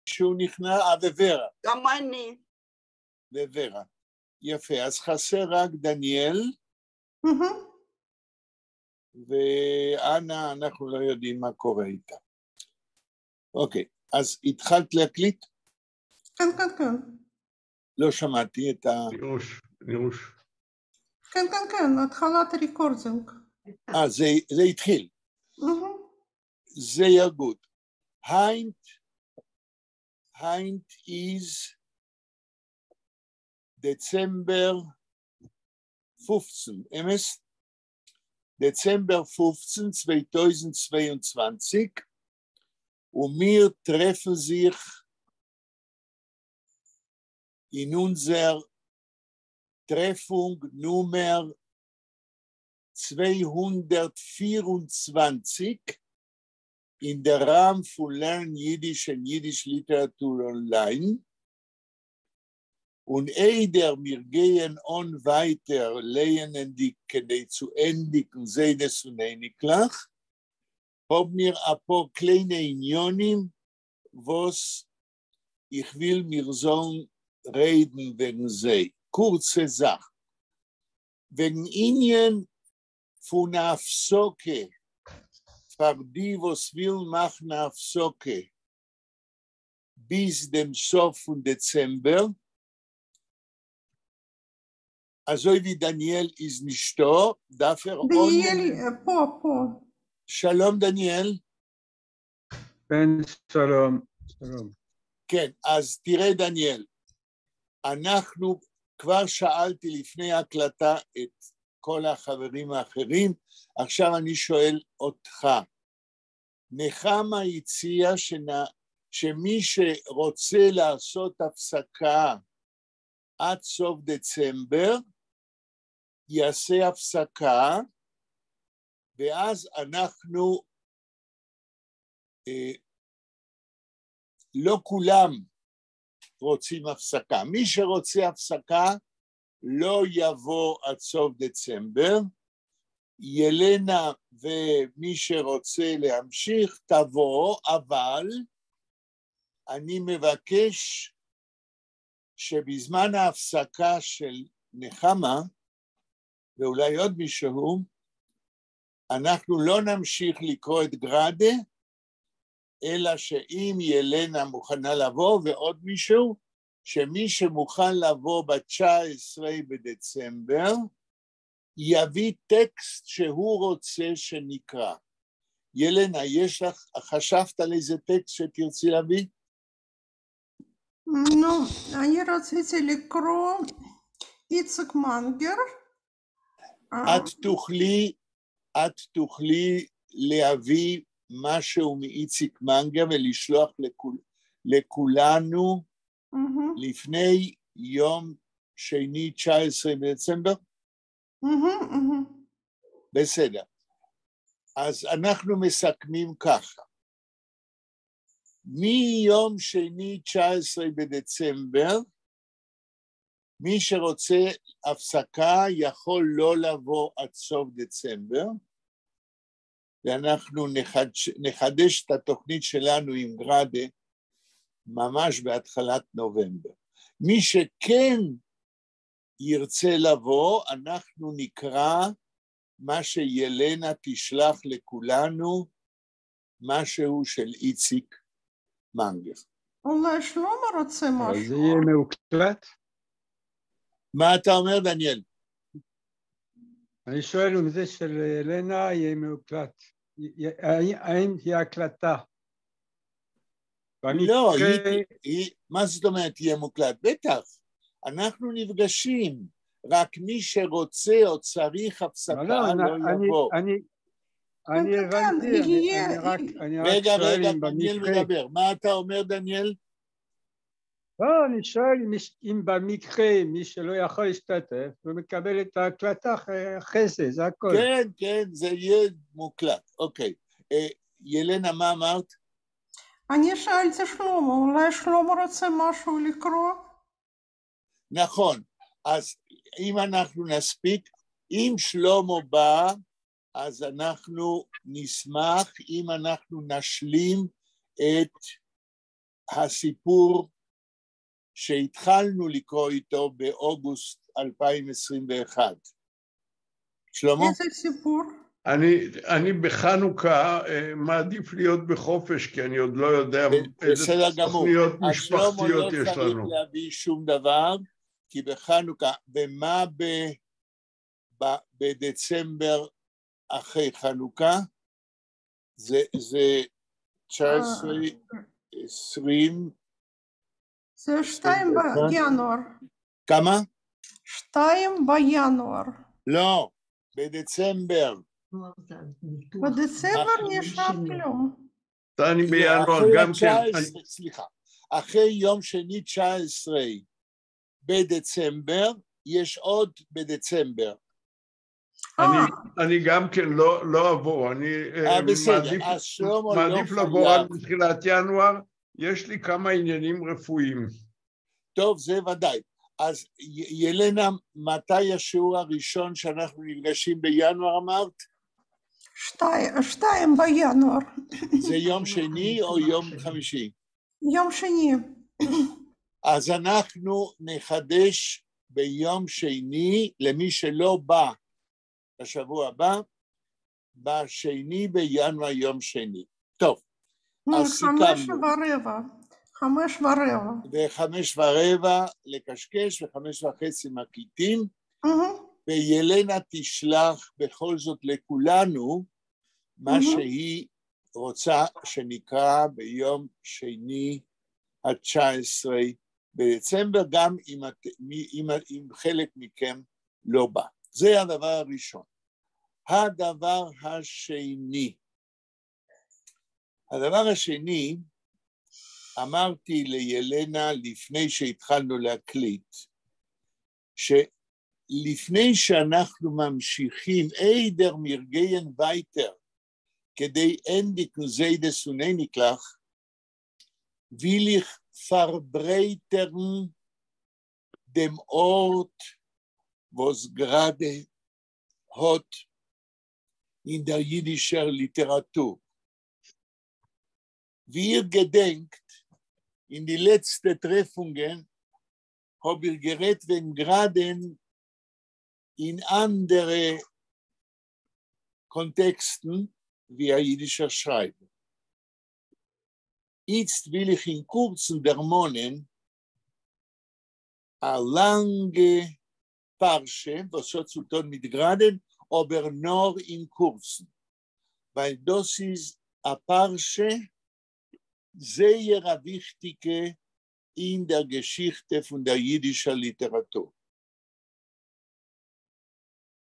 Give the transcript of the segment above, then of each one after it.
שהוא נכנע, ווורה. גם אני. ווורה. יפה, אז חסר רק דניאל, ואנה, אנחנו לא יודעים מה קורה איתה. אוקיי, אז התחלת להקליט? כן, כן, כן. לא שמעתי את ה... נירוש. כן, כן, כן, התחלת ריקורדינג. זה התחיל. Sehr gut. Heint is Dezember 15, אמס? Dezember 15, 2022 und wir treffen sich in unserer Treffung Nummer 224 in der Rahmen von Lern Jiddisch und Jiddisch Literatur online. Und eider wir gehen on weiter lernen die kede zu endigen Sedes und Einiglach, haben wir ein paar kleine Unionen, was ich will mir so reden wegen sie. Kurze Sache. Wegen Ihnen von Afsoke, für die, was will machen Afsoke, bis dem Sof von Dezember, also wie Daniel ist nicht da, dafür דניאל, פה. שלום דניאל. בן שלום. שלום. כן, אז תראה דניאל, אנחנו כבר שאלתי לפני ההקלטה את כל החברים האחרים, עכשיו אני שואל אותך, נחמה הציע שמי שרוצה לעשות הפסקה עד סוף דצמבר, יעשה הפסקה, ואז אנחנו, לא כולם רוצים הפסקה. מי שרוצה הפסקה, לא יבוא עד סוף דצמבר. ילנה ומי שרוצה להמשיך, תבוא, אבל אני מבקש שבזמן ההפסקה של נחמה, ואולי עוד מישהו, אנחנו לא נמשיך לקרוא את גראדה, אלא שאם ילנה מוכנה לבוא ועוד מישהו, שמי שמוכן לבוא ב-19 בדצמבר, יביא טקסט שהוא רוצה שנקרא. ילנה, יש לך, חשבת על איזה טקסט שתרצי להביא? נו, אני רציתי לקרוא איציק מנגר. את תוכלי להביא משהו מאיציק מנגר ולשלוח לכולנו לפני יום שני 19 בדצמבר? בסדר. אז אנחנו מסכמים ככה. מיום שני 19 בדצמבר, מי שרוצה הפסקה יכול לא לבוא עד סוף דצמבר, ואנחנו נחדש את התוכנית שלנו עם גראדה ממש בהתחלת נובמבר. מי שכן ירצה לבוא, אנחנו נקרא מה שילנה תשלח לכולנו, משהו של איציק מנגר. אולי שלמה רוצה משהו. אז זה יהיה מהוקלט? מה אתה אומר, דניאל? אני שואל אם זה של ילנה יהיה מהוקלט. האם היא הקלטה? לא, מה זאת אומרת יהיה מוקלט? בטח, אנחנו נפגשים, רק מי שרוצה או צריך הפסקה לא יבוא. אני הבנתי, אני רק שואל אם דניאל מדבר. מה אתה אומר, דניאל? לא, אני שואל אם במקרה מי שלא יכול להשתתף, הוא מקבל את ההקלטה אחרי זה, זה הכל. כן, כן, זה יהיה מוקלט. אוקיי. ילנה, מה אמרת? אני שאלתי שלמה, אולי שלמה רוצה משהו לקרוא? נכון, אז אם אנחנו נספיק, אם שלמה בא, אז אנחנו נשמח אם אנחנו נשלים את הסיפור שהתחלנו לקרוא איתו באוגוסט 2021. שלמה? איזה סיפור? אני בחנוכה מעדיף להיות בחופש, כי אני עוד לא יודע איזה תוכניות משפחתיות יש לנו. אז שלמה לא צריך להביא שום דבר, כי בחנוכה, ומה בדצמבר אחרי חנוכה? זה 19, 20... זה 2 בינואר. כמה? 2 בינואר. לא, בדצמבר. בדצמבר נשאר כלום. אני בינואר גם כן. סליחה, אחרי יום שני 19 בדצמבר, יש עוד בדצמבר. אני גם כן לא אבוא, אני מעדיף לבוא רק בתחילת ינואר, יש לי כמה עניינים רפואיים. טוב, זה ודאי. אז ילנה, מתי השיעור הראשון שאנחנו נפגשים בינואר אמרת? 2 בינואר. זה יום שני או יום חמישי? יום שני. אז אנחנו נחדש ביום שני, למי שלא בא בשבוע הבא, בשני בינואר יום שני. טוב, אז סיכמנו. 5:15. ו5:15 לקשקש, ו5:30 מקליטים, וילנה תשלח בכל זאת לכולנו מה שהיא רוצה שנקרא ביום שני 19 בדצמבר, גם אם חלק מכם לא בא. זה הדבר הראשון. הדבר השני, אמרתי לילנה לפני שהתחלנו להקליט, שלפני שאנחנו ממשיכים אידר מרגן וייטר, כדי אנדיק נוזיידס ונניקלך, will ich verbreitern dem Ort, wo es gerade hat in der jüdischen Literatur. Wie ihr gedenkt, in die letzten Treffungen habe ich gerät, wenn gerade in andere Kontexten wie ein jüdischer Schreiber. Jetzt will ich in kurzen Dermonen eine lange Parsche, was hat zu tun mit Graden, aber nur in kurzen. Weil das ist eine Parsche sehr wichtige in der Geschichte von der jüdischen Literatur.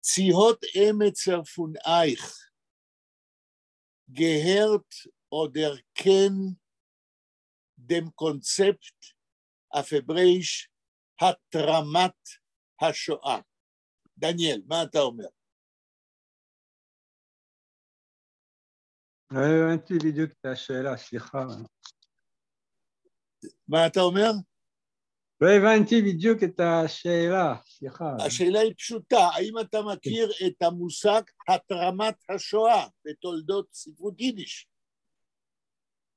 Sie hat Emetzer von euch gehört oder kennt dem Konzept auf Hebräisch התרמת השואה. דניאל, מה אתה אומר? לא הבנתי בדיוק את השאלה, סליחה. מה אתה אומר? לא הבנתי בדיוק את השאלה, סליחה. השאלה היא פשוטה, האם אתה מכיר את המושג התרמת השואה בתולדות ספרות יידיש?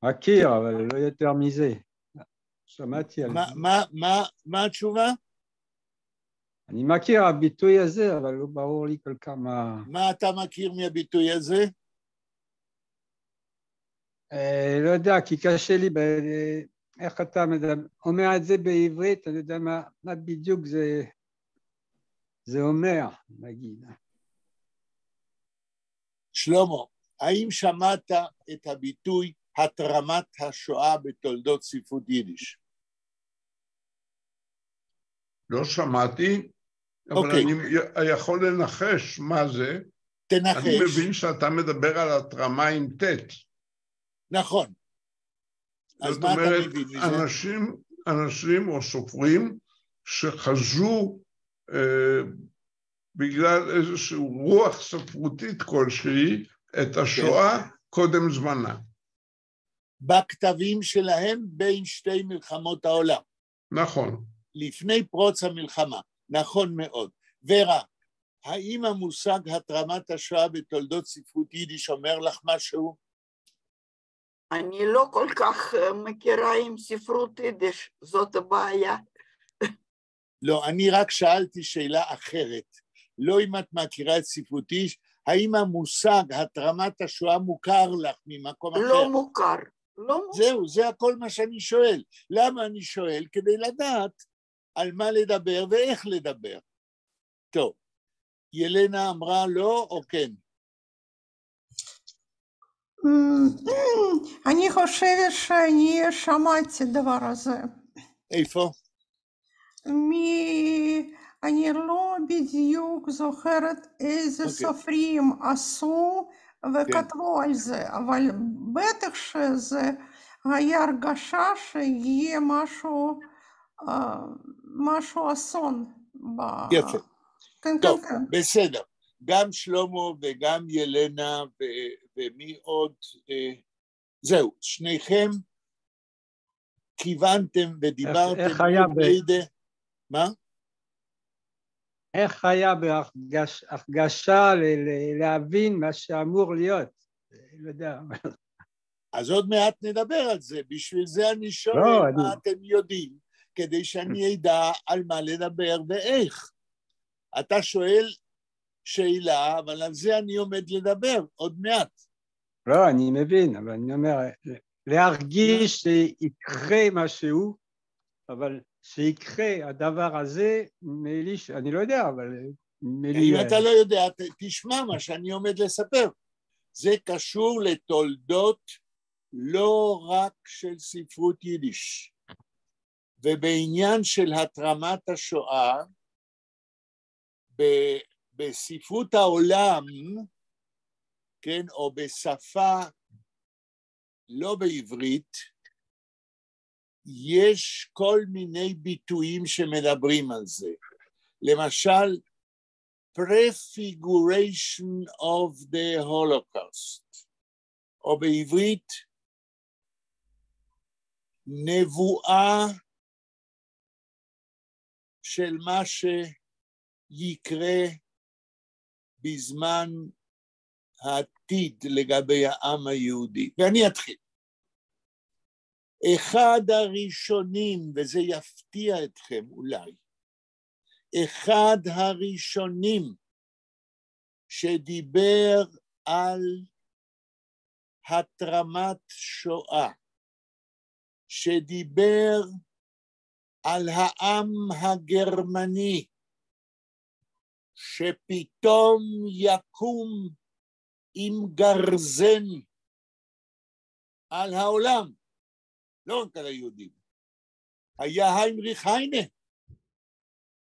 מכיר, אבל לא יותר מזה. שמעתי על זה. מה התשובה? אני מכיר הביטוי הזה, אבל לא ברור לי כל כמה... מה אתה מכיר מהביטוי הזה? לא יודע, כי קשה לי, איך אתה אומר את זה בעברית, אני יודע מה בדיוק זה אומר, נגיד. שלמה, האם שמעת את הביטוי התרמת השואה בתולדות ספרות יידיש? לא שמעתי, אבל אני יכול לנחש מה זה. תנחש. אני מבין שאתה מדבר על התרמה עם ט'. נכון. זאת אומרת, אנשים או סופרים שחזו בגלל איזושהי רוח ספרותית כלשהי את השואה קודם זמנה. בכתבים שלהם בין שתי מלחמות העולם. נכון. לפני פרוץ המלחמה, נכון מאוד. ורק, האם המושג התרמת השואה בתולדות ספרות יידיש אומר לך משהו? אני לא כל כך מכירה עם ספרות יידיש, זאת הבעיה. לא, אני רק שאלתי שאלה אחרת. לא אם את מכירה את ספרות יידיש, האם המושג התרמת השואה מוכר לך ממקום אחר? לא מוכר. זהו, זה הכל מה שאני שואל. למה אני שואל? כדי לדעת על מה לדבר ואיך לדבר. טוב, ילנה אמרה לא או כן? אני חושבת שאני שמעתי דבר הזה. איפה? אני לא בדיוק זוכרת איזה סופרים עשו וכתבו על זה, אבל בטח שזה היה הרגשה שיהיה משהו אסון. יפה. כן, טוב, כן, כן. בסדר. גם שלמה וגם ילנה ומי עוד, זהו, שניכם כיוונתם ודיברתם. איך היה מה? איך היה בהרגשה להבין מה שאמור להיות? לא יודע. אז עוד מעט נדבר על זה, בשביל זה אני שואל מה אתם יודעים, כדי שאני אדע על מה לדבר ואיך. אתה שואל שאלה, אבל על זה אני עומד לדבר עוד מעט. לא, אני מבין, אבל אני אומר, להרגיש שיקרה משהו, אבל שיקרה הדבר הזה, אני לא יודע, אבל... אם אתה לא יודע, תשמע מה שאני עומד לספר. זה קשור לתולדות לא רק של ספרות יידיש. ובעניין של התרמת השואה, בספרות העולם, כן, או בשפה לא בעברית, יש כל מיני ביטויים שמדברים על זה. למשל, prefiguration of the Holocaust, או בעברית, נבואה של מה שיקרה בזמן העתיד לגבי העם היהודי. ואני אתחיל. אחד הראשונים, וזה יפתיע אתכם אולי, אחד הראשונים שדיבר על התרמת שואה, שדיבר על העם הגרמני, שפתאום יקום עם גרזן על העולם, לא רק על היהודים, היה היינריך היינה,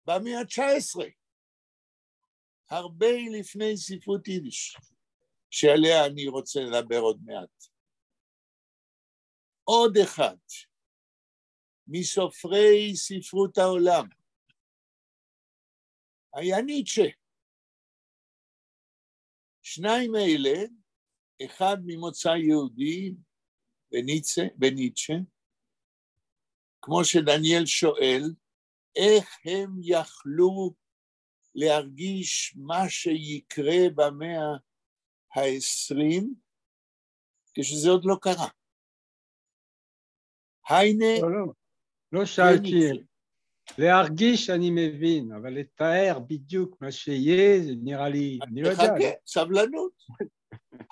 במאה ה-19, הרבה לפני ספרות יידיש, שעליה אני רוצה לדבר עוד מעט. עוד אחד, מסופרי ספרות העולם, היה ניטשה. שניים אלה, אחד ממוצא יהודי, בניטשה, כמו שדניאל שואל, איך הם יכלו להרגיש מה שיקרה במאה ה-20, כשזה עוד לא קרה. היינה... לא שאלתי, להרגיש אני מבין, אבל לתאר בדיוק מה שיהיה, זה נראה לי, אני לא יודע. חכה, סבלנות.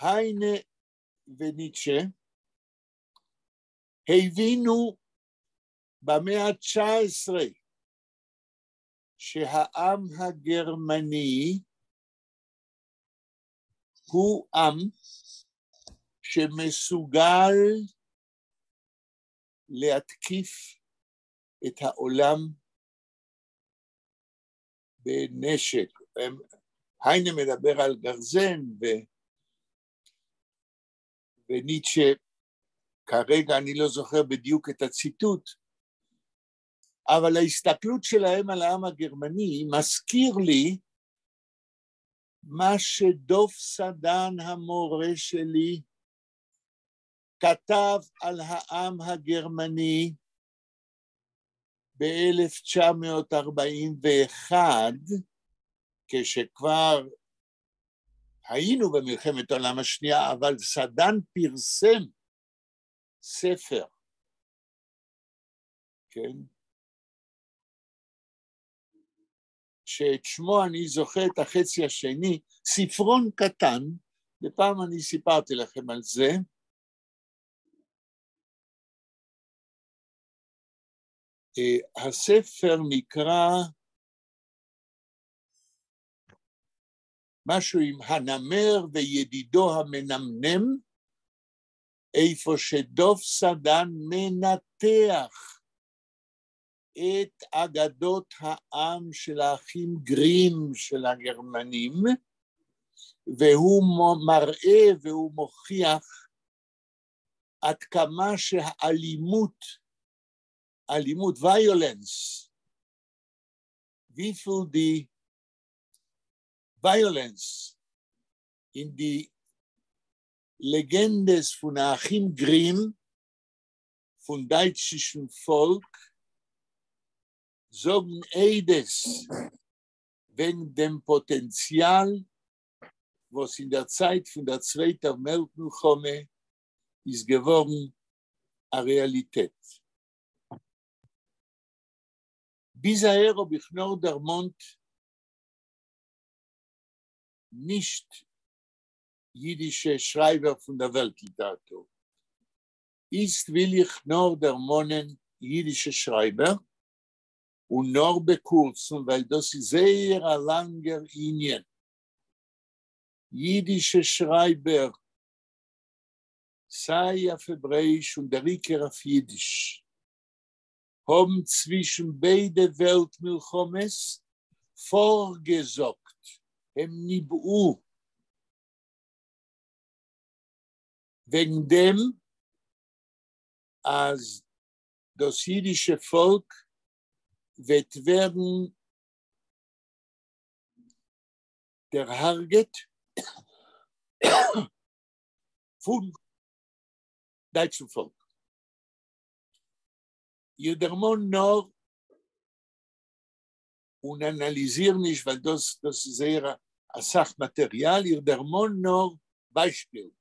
היינה וניטשה הבינו במאה ה-19 שהעם הגרמני הוא עם שמסוגל להתקיף את העולם בנשק. היינה מדבר על גרזן וניטשה, כרגע אני לא זוכר בדיוק את הציטוט, אבל ההסתכלות שלהם על העם הגרמני מזכיר לי מה שדוב סדן המורה שלי כתב על העם הגרמני ב-1941, כשכבר היינו במלחמת העולם השנייה, אבל סדן פרסם ספר, כן? שאת שמו אני זוכר את החצי השני, ספרון קטן, ופעם אני סיפרתי לכם על זה, הספר נקרא משהו עם הנמר וידידו המנמנם, איפה שדוב סדן מנתח את אגדות העם של האחים גרים של הגרמנים, והוא מראה והוא מוכיח עד כמה שהאלימות, violence, wie viel die violence in die Legendes von Achim Grimm, von deutschem Volk, sagen Eides wegen dem Potenzial, was in der Zeit von der Zweiten Weltkrieg ist geworden, eine Realität. Bis dahin habe ich nur der Mond nicht jüdische Schreiber von der Weltliteratur. Ist will ich nur der Mond jüdische Schreiber und nur bekürzen, weil das ist sehr langer Indien. Jüdische Schreiber, sei auf Hebräisch und der Riker auf Jiddisch, haben zwischen beide Weltmilchomes vorgesorgt, הם ניבאו. Wegen dem, als das jüdische Volk wird werden der Harget von deutschem Volk. Jedermann nur und analysieren nicht, weil das sehr ein Sachmaterial, jedermann nur Beispiel.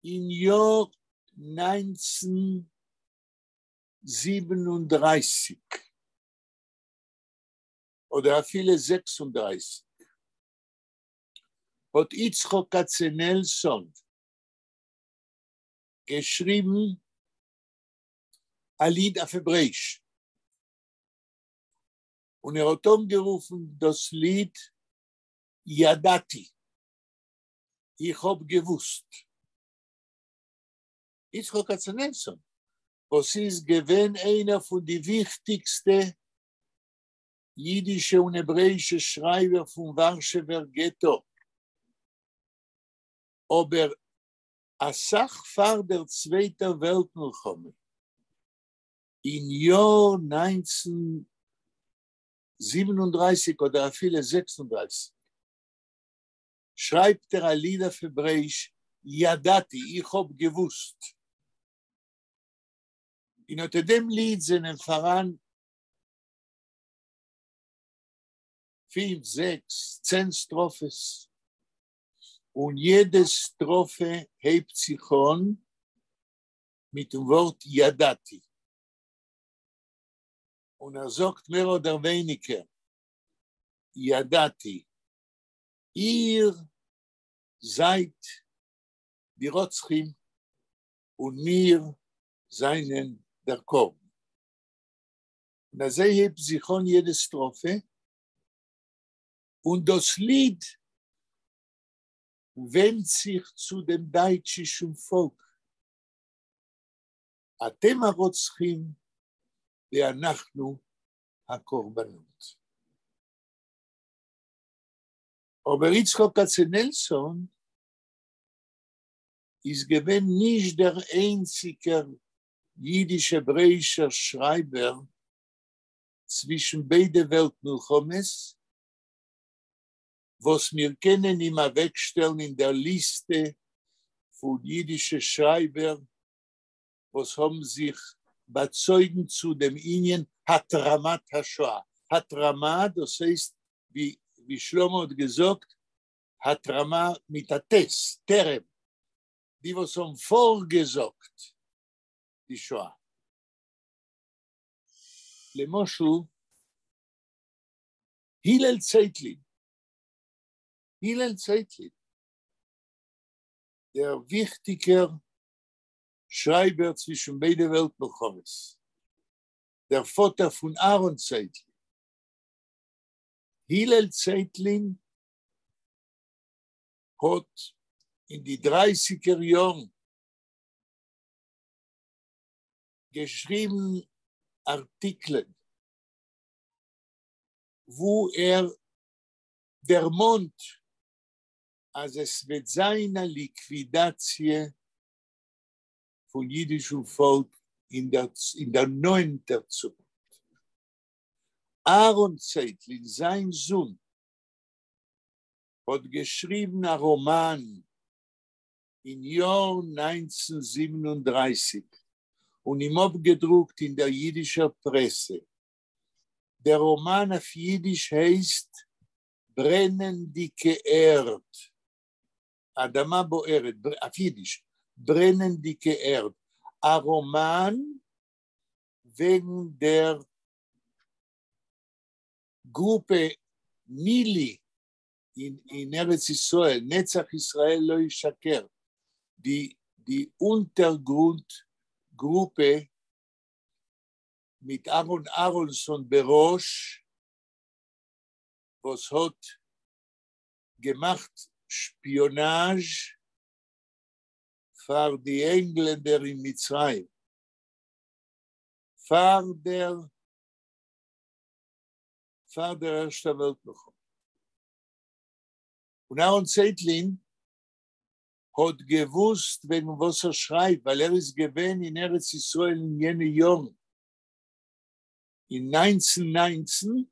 Im Jahr 1937 oder viele 36 hat Yitzchok Katzenelson geschrieben ein Lied auf Hebräisch. Und hat umgerufen das Lied Yadati. Ich hab gewusst. Yitzchok Katzenelson, was ist gewesen einer von den wichtigsten jüdische und hebräische Schreiber vom Warschauer Ghetto. Aber Asach vor der Zweiten Weltkrieg in Jahr 1937 oder viele 36 schreibt ein Lied auf Hebräisch Yadati, ich hab gewusst. In unter dem Lied sind voran 5, 6, 10 Strophes. Und jede Strophe hebt sich an mit dem Wort Yadati. Und sagt mehr oder weniger, Yadati, ihr seid die Rotzchim und wir seien der Korb. Und also hebt sich an jede Strophe und das Lied wendet sich zu dem deutschen Volk. אתם הרוצחים ואנחנו הקורבנות. Aber Yitzchok Katzenelson ist gewesen nicht der einzige jüdisch-hebräische Schreiber zwischen beiden Weltmilchomes, was wir können immer wegstellen in der Liste von jüdischen Schreiber, was haben sich bezeugen zu dem Indien Hatramat HaShoah. Hatramat, das heißt, wie Shlomo hat gesagt, Hatrama mit Ates, Terem. Die, was haben vorgesagt, die Shoah. למשל, הלל צייטלין, der wichtiger Schreiber zwischen beiden Weltmilchomes, der Vater von Aaron Zeitlin. Hillel Zeitlin hat in die 30er Jahren geschrieben Artikel, wo vermont, als es wird seine Liquidatie von jüdischem Volk in der neuen Zukunft. Aaron Zeitlin, sein Sohn, hat geschrieben einen Roman im Jahr 1937 und ihm abgedruckt in der jüdischen Presse. Der Roman auf Jiddisch heißt Brennendicke Erd. Adama Boeret, auf Jiddisch. Brennendicke Erd. Ein Roman wegen der Gruppe Nili in Eretz Israel, Netzach Israel lo yishaker, die Untergrundgruppe mit Aaron Aronson berasch, was hat gemacht Spionage für die Engländer in Mitzrayim, für der Erste Weltkrieg. Und Aaron Zeitlin hat gewusst, wegen was schreibt, weil ist gewesen in Eretz Israel in jenen Jahren. In 1919,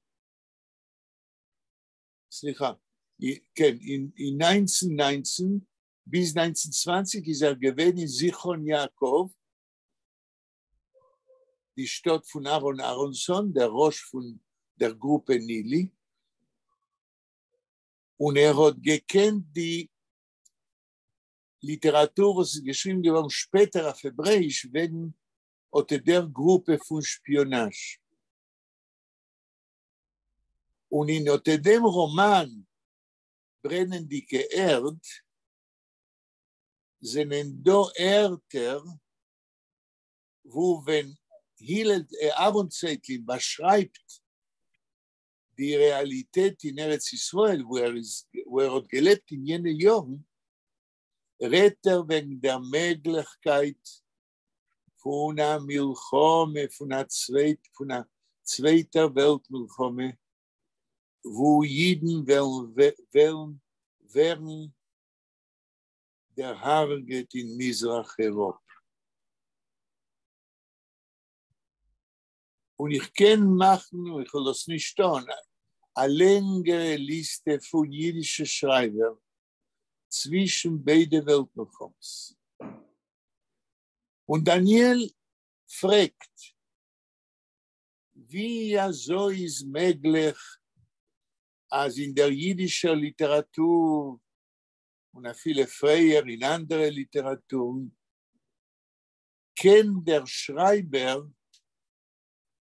in 1919 bis 1920 ist gewesen in Zichron Yaakov, die Stadt von Aaron Aronson, der Rosh von der Gruppe Nili. Und hat gekannt die Literatur, was geschrieben geworden später auf Hebräisch, wegen der Gruppe von Spionage. Und in dem Roman Brennendicke Erd sind da Erter, wo wenn Aaron Zeitlin beschreibt die Realität in Eretz Israel, wo hat gelebt in jenen Jahren, redet wegen der Möglichkeit von einer Milchome, von einer zweiten Weltmilchome, wo Jiden werden der Harget in Mizrach-Europa. Und ich kann machen, ich will das nicht tun, eine längere Liste von jüdischen Schreibern zwischen beiden Weltmilchomes. Und Daniel fragt, wie so ist möglich, als in der jüdischen Literatur und viele Freier in anderen Literaturen, kann der Schreiber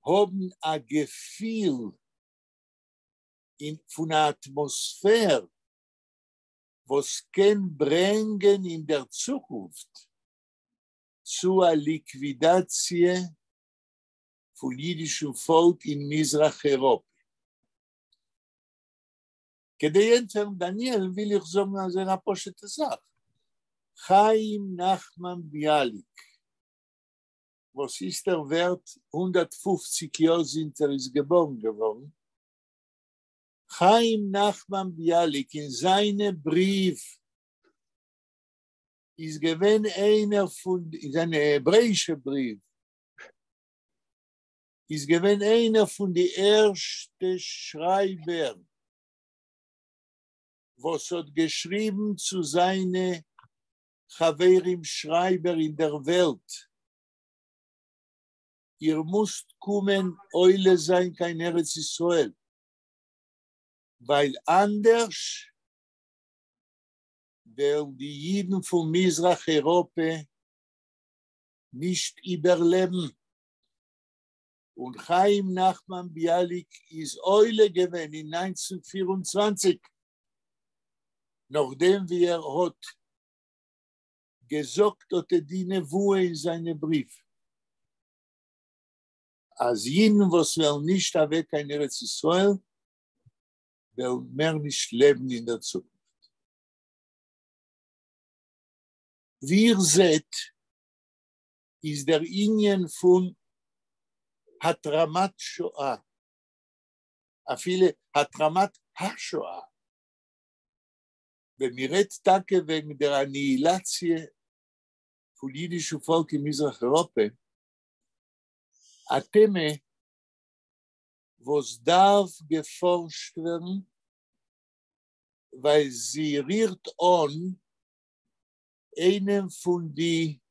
haben ein Gefühl von einer Atmosphäre, was kann bringen in der Zukunft zu einer Liquidation von jüdischem Volk in Mizrach-Europa. כדי אנטר דניאל will ich sagen, also eine פושטה Sache. Chaim Nachman Bialik, was ist der Wert, 150 Jahre sind ist geboren geworden. Chaim Nachman Bialik in seinem Brief ist gewesen einer von, in seinem hebräischen Brief, ist gewesen einer von den ersten Schreibern, was hat geschrieben zu seinen Chaverim Schreiber in der Welt. Ihr müsst kommen, Eule sein, kein Eretz Israel. Weil anders werden die Jiden von Mizrach-Europa nicht überleben. Und Chaim Nachman Bialik ist Eule gewesen in 1924, nachdem er hat gesagt hat, die Nevuah in seinem Brief. Als jeden, was will nicht weg in Eretz Israel, will mehr nicht leben in der Zukunft. Wie ihr seht, ist der Inyan von Hatramat Shoah, a viele Hatramat HaShoah. Wenn wir reden wegen der Annihilation von jüdischen Volk in Mizrach-Europa, a Thema, was darf geforscht werden, weil sie rührt an einen von den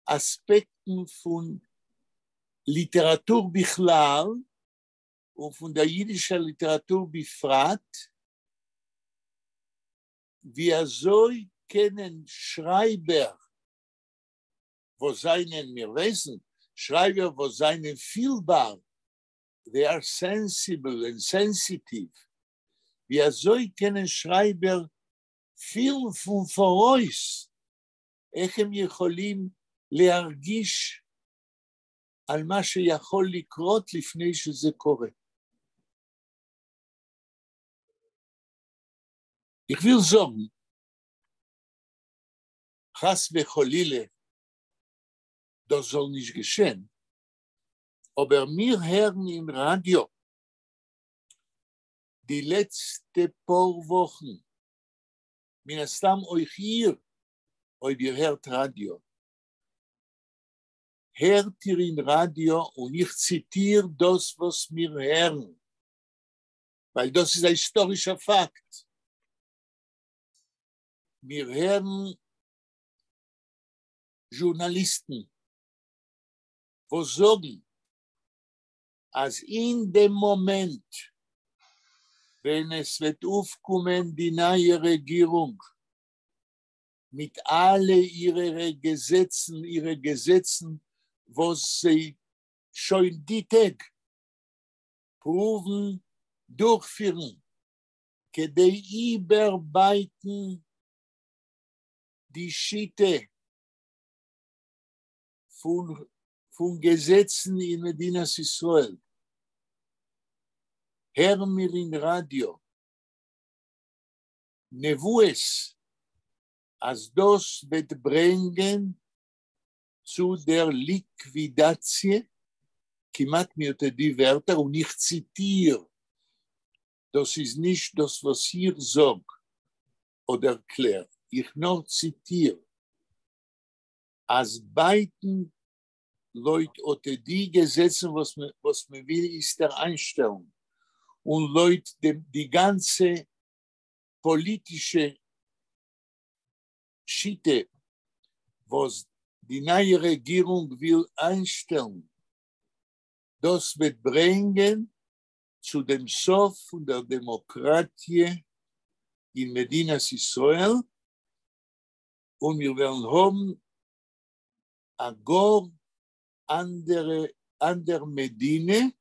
Aspekten von Literatur bichlal und von der jüdischen Literatur befragt, wie soll können Schreiber, wo seinen, wir wissen, Schreiber, wo seinen fühlbar, they are sensible and sensitive, wie soll können Schreiber viel von voraus, איך הם יכולים להרגיש על מה שיכול לקרות לפני שזה קורה. Ich will sagen, Chas v'cholile, das soll nicht geschehen, aber wir hören im Radio die letzten paar Wochen, מן הסתם euch hier, ob ihr hört Radio. Hört ihr in Radio und ich zitiere das, was wir hören, weil das ist ein historischer Fakt. Wir hören Journalisten, die sagen, als in dem Moment, wenn es wird aufkommen, die neue Regierung, mit alle ihre Gesetzen, wo sie schon die Tag proben, durchführen, kdei überarbeiten die Schitte von Gesetzen in Medinas Israel. Hören wir in Radio, Nevues, als das wird bringen zu der Liquidatie, kiemat mir die Wörter, und ich zitiere, das ist nicht das, was hier sagt oder erklärt. Ich nur zitiere, als beiden Leute oder die Gesetze, was man will, ist der Einstellung. Und Leute, die ganze politische Schitte, was die neue Regierung will einstellen, das wird bringen zu dem Sof von der Demokratie in Medinas Israel, und wir werden haben eine andere Medine,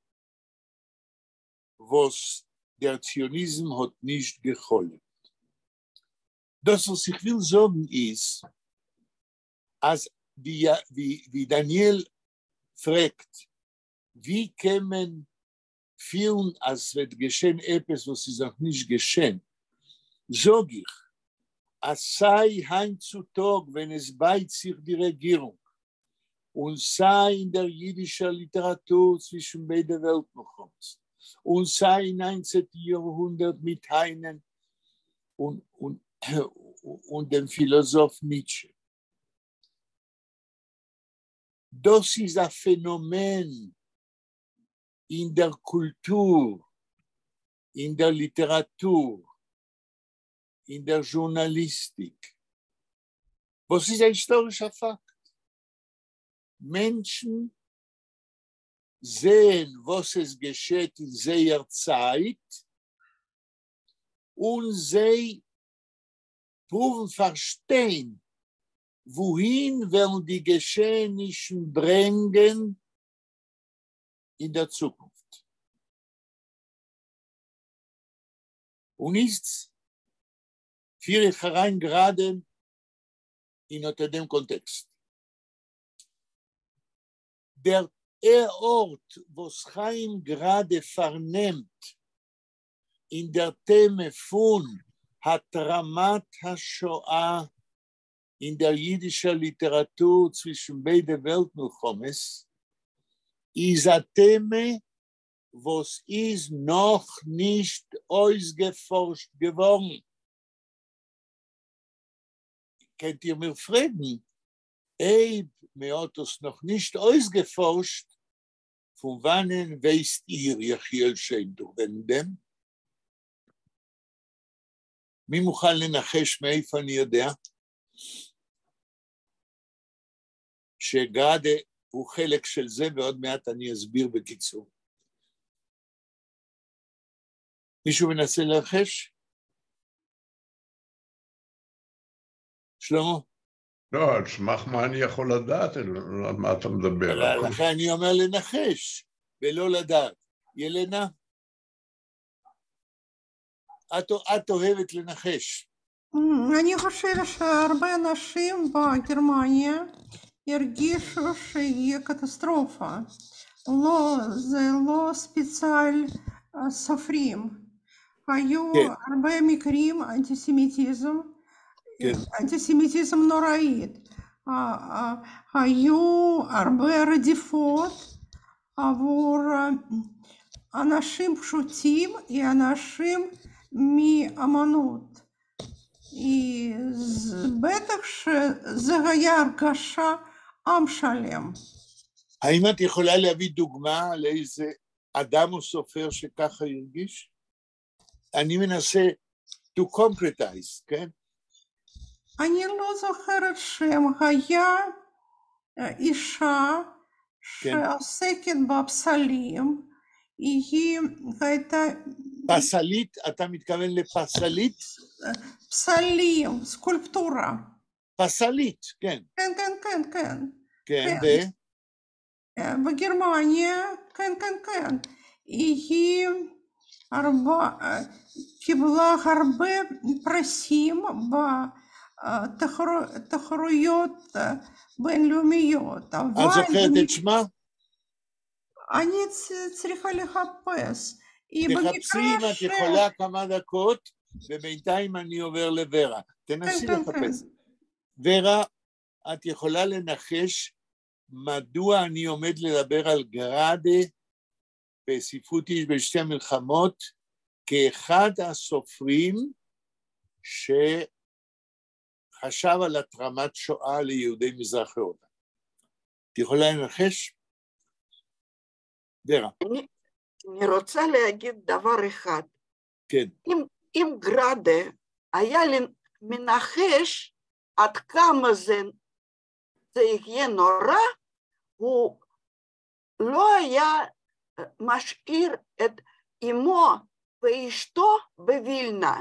was der Zionismus hat nicht geholfen. Das, was ich will sagen, ist, als wie Daniel fragt, wie kann man fühlen, als wird geschehen etwas, was ist auch nicht geschehen, sage ich, als sei heutzutage, wenn es beißt sich die Regierung, und sei in der jüdischen Literatur zwischen beiden Weltmachten, und sei im 19. Jahrhundert mit Heinen und dem Philosoph Nietzsche. Das ist ein Phänomen in der Kultur, in der Literatur, in der Journalistik. Was ist ein historischer Fakt? Menschen sehen, was es geschieht in seiner Zeit, und sie proben verstehen, wohin werden die Geschehnisse bringen in der Zukunft. Und ist für ich herein gerade in unter dem Kontext. Der Ort, wo es Chaim gerade vernimmt, in der Thema von Hatramat HaShoah in der jüdischen Literatur zwischen beiden Weltmilchomes, ist ein Thema, was ist noch nicht ausgeforscht geworden. Könnt ihr mir fragen, mir hat es noch nicht ausgeforscht, von wann weißt ihr, Yechiel Shem Durvendem? מי מוכן לנחש מאיפה אני יודע? שגראדה הוא חלק של זה, ועוד מעט אני אסביר בקיצור. מישהו מנסה לנחש? שלמה? לא, על סמך מה אני יכול לדעת? על מה אתה מדבר? לכן אני אומר לנחש, ולא לדעת. ילנה? את אוהבת לנחש. אני חושבת שהרבה אנשים בגרמניה הרגישו שיהיה קטסטרופה. זה לא ספציאל סופרים. היו הרבה מקרים אנטיסמיטיזם, אנטיסמיטיזם נוראית. היו הרבה רדיפות עבור אנשים פשוטים, אנשים מאמנות. בטח שזה היה הרגשה עם שלם. האם את יכולה להביא דוגמה לאיזה אדם או סופר שככה הרגיש? אני מנסה to concretize, כן? אני לא זוכרת שם. היה אישה שעוסקת בפסלים, היא הייתה... פסלית? אתה מתכוון לפסלית? פסלים, סקולפטורה. פסלית, כן. כן, כן, כן, כן. כן, בגרמניה, כן, כן, כן. היא קיבלה הרבה פרסים בתחרויות בינלאומיות. את זוכרת את שמה? אני צריכה לחפש. תחפשי אם את יכולה כמה דקות, ובינתיים אני עובר לורה. תנסי לחפש. ורה, את יכולה לנחש מדוע אני עומד לדבר על גראדה בספרות איש בשתי המלחמות, כאחד הסופרים שחשב על התרמת שואה ליהודי מזרח אירופה. את יכולה לנחש? ורה. אני רוצה להגיד דבר אחד. כן. אם גראדה היה מנחש עד כמה זה יהיה נורא, הוא לא היה משאיר את אמו ואשתו בווילנה.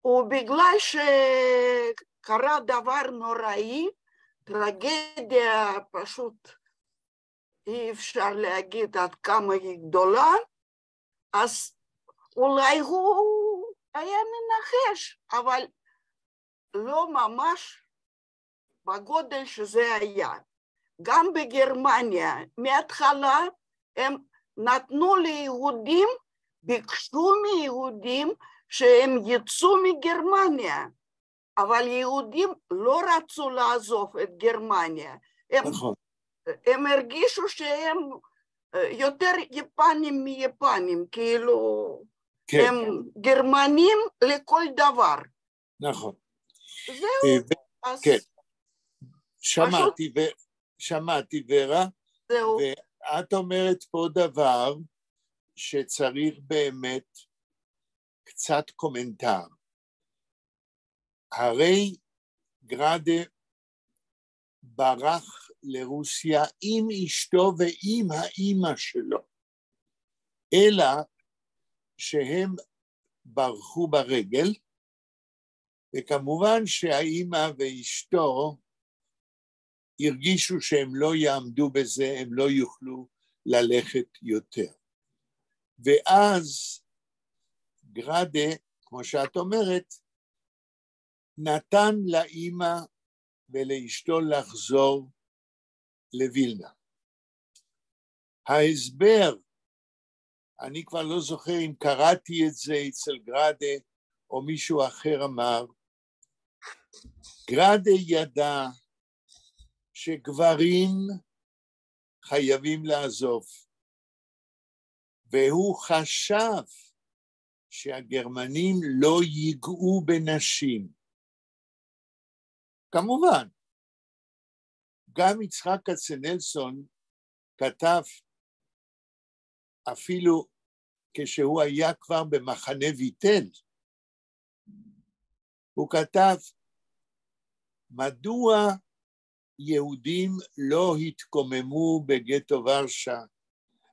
ובגלל שקרה דבר נוראי, טרגדיה פשוט אי אפשר להגיד עד כמה היא גדולה, אז אולי הוא היה מנחש, אבל לא ממש בגודל שזה היה. גם בגרמניה, מההתחלה הם נתנו ליהודים, ביקשו מיהודים שהם יצאו מגרמניה, אבל יהודים לא רצו לעזוב את גרמניה. הם הרגישו שהם יותר יפנים מיפנים, כאילו הם גרמנים לכל דבר. נכון. זהו. כן. שמעתי ורה, ואת אומרת פה דבר שצריך באמת קצת קומנטר. הרי גראדה ברח לרוסיה עם אשתו ועם האמא שלו, אלא שהם ברחו ברגל, וכמובן שהאימא ואשתו הרגישו שהם לא יעמדו בזה, הם לא יוכלו ללכת יותר. ואז גראדה, כמו שאת אומרת, נתן לאימא ולאשתו לחזור לווילנה. ההסבר, אני כבר לא זוכר אם קראתי את זה אצל גראדה או מישהו אחר אמר, גראדה ידע שגברים חייבים לעזוב, והוא חשב שהגרמנים לא ייגעו בנשים. כמובן, גם יצחק כצנלסון כתב, אפילו כשהוא היה כבר במחנה ויטל, הוא כתב, מדוע יהודים לא התקוממו בגטו ורשה?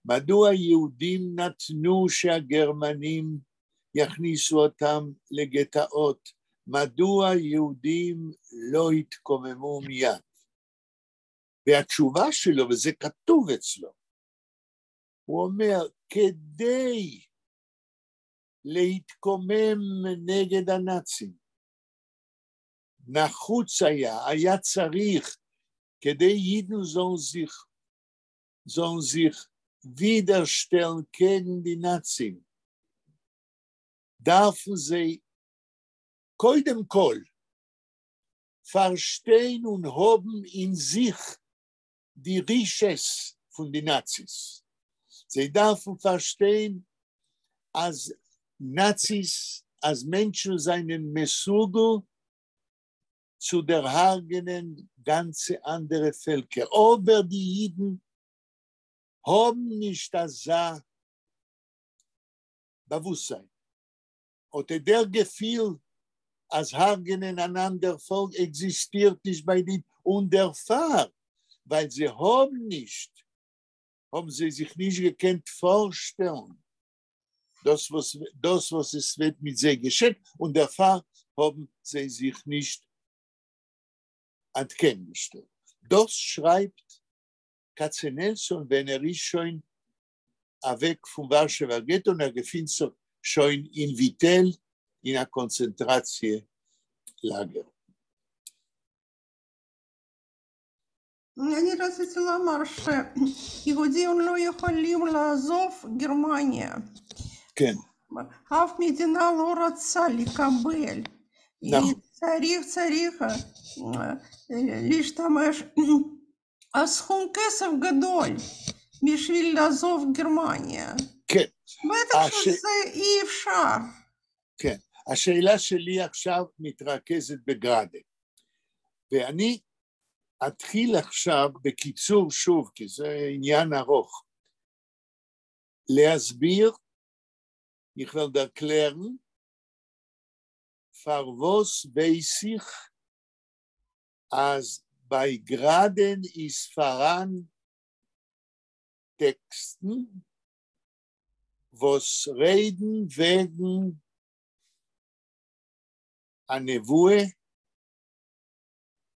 מדוע יהודים נתנו שהגרמנים יכניסו אותם לגטאות? מדוע יהודים לא התקוממו מיד? והתשובה שלו, וזה כתוב אצלו, הוא אומר, כדי להתקומם נגד הנאצים, נחוץ היה צריך, כדי יידנו sollen sich widerstellen gegen die Nazis, dürfen sie קודם כל verstehen und haben in sich die Riches von den Nazis. Sie dürfen verstehen, als Nazis, als Menschen seinen Mesugel zu der Hagenen ganze andere Völker. Aber die Jiden haben nicht das Bewusstsein. Oder der Gefühl, als Hagenen ein anderer Volk existiert nicht bei ihnen und der Fall, weil sie haben sie sich nicht gekannt vorstellen, das was es wird mit sie geschehen, und der Fall haben sie sich nicht entgegengestellt. Das schreibt Katzenelson, wenn ist schon weg vom Warschauer Ghetto und befindet sich schon in Vittel, in a Konzentrationslager. אני רציתי לומר שיהודים לא יכולים לעזוב גרמניה. כן. אף מדינה לא רוצה לקבל. צריך להשתמש סכום כסף גדול בשביל לעזוב גרמניה. כן. בטח שזה אי אפשר. כן. השאלה שלי עכשיו מתרכזת בגראדה. ואני אתחיל עכשיו בקיצור שוב, כי זה עניין ארוך, להסביר, ich will erklären, für was weiß ich, als bei Graden ist voran Texten, was reden wegen הנבואה,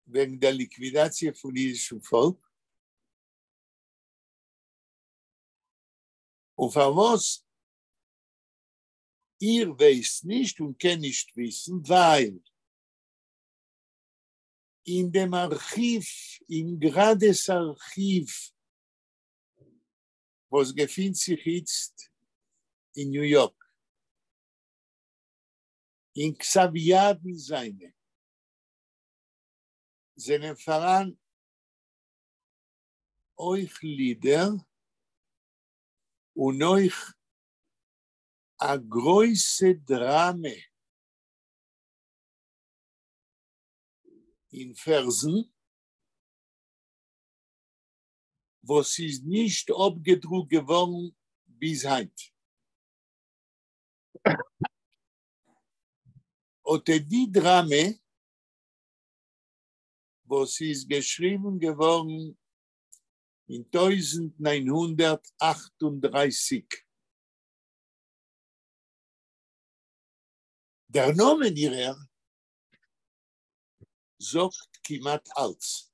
wegen der Liquidation von jüdischem Volk. Und für was ihr wisst nicht und könnt nicht wissen, weil in dem Archiv, in Grades Archiv, was befindet sich jetzt in New York, in Xaviaden seine, sind voran euch Lieder und euch a große Drame in Versen, was ist nicht abgedruckt geworden bis heute. Und die Drame, was ist geschrieben geworden in 1938. Der Name ihrer sagt kiemat alles.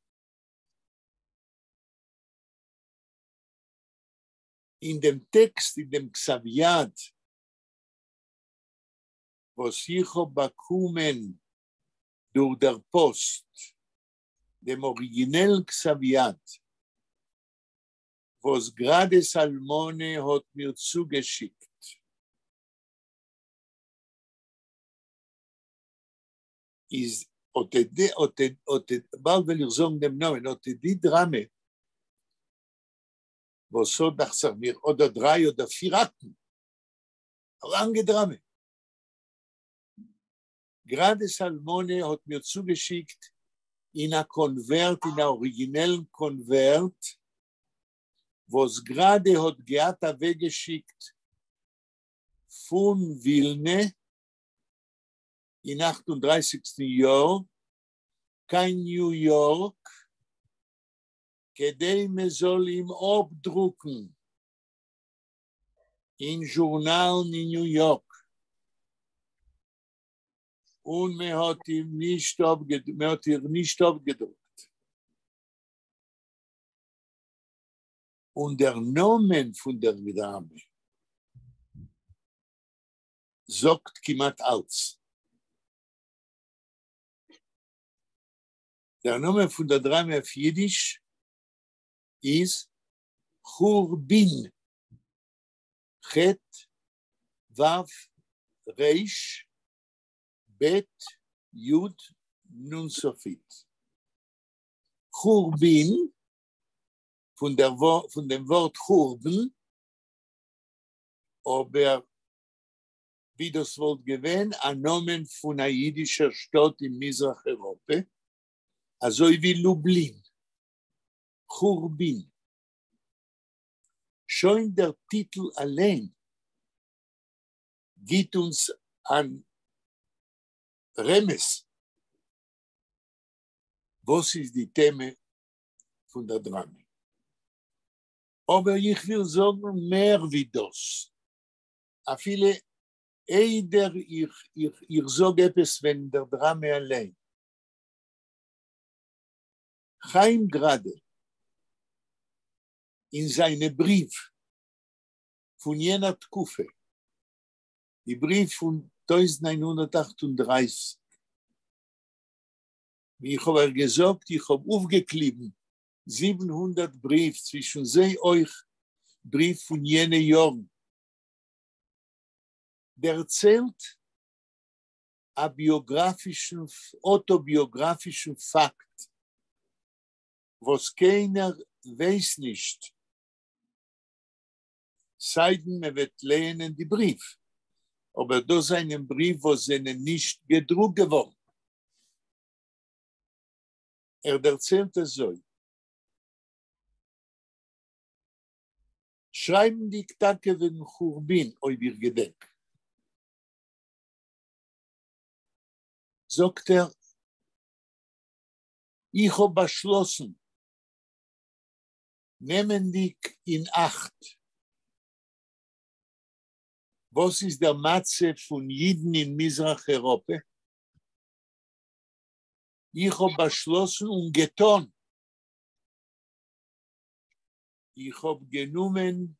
In dem Text, in dem Xaviat, was ich habe bekommen durch der Post, dem originellen Xaviat, was gerade Salmone hat mir zugeschickt. Ist, bald will ich sagen dem Namen, die Drame, was so dachte mir, oder 3 oder 4 Akten. Lange Drame. Gerade Salmone hat mir zugeschickt in ein Konvert, in ein originellen Konvert, was gerade hat Geata weggeschickt von Wilne in 38. Jahr, kein New York, כדי מזול עם אובדרוקן in Journal in New York. Und mir hat ihm nicht abgedruckt. Und der Name von der Dame sagt kiemat alles. Der Name von der Dame auf Jiddisch ist Churbin. Chet, Vav, Reish, Bet, Yud, Nun Sofit. Churbin, von dem Wort Churben, aber wie das Wort gewähnt, ein Nomen von einer jüdischen Stadt in Mizrach-Europa, also wie Lublin. Churbin. Schon der Titel allein gibt uns an Remes. Was ist die Thema von der Drama? Aber ich will sagen mehr wie das. A viele Eider, ich sage etwas, wenn der Drama allein. Chaim gerade in seinem Brief von jener Tkufe, die Brief von 1938, wie ich habe gesagt, ich habe aufgeklebt 700 Brief zwischen sie euch, Brief von jener Jahren. Der erzählt einen autobiografischen Fakt, was keiner weiß nicht. Seiden wir wird lehnen die Brief. Aber das ist ein Brief, wo sie nicht gedruckt geworden. Erzählt es so. Schreiben die Ktake wegen Churbin, euer Gedenk. Sagt ich habe beschlossen, nehmen dich in Acht. Was ist der Matze von Jiden in Mizrach-Europa? Ich habe beschlossen und getan. Ich habe genommen,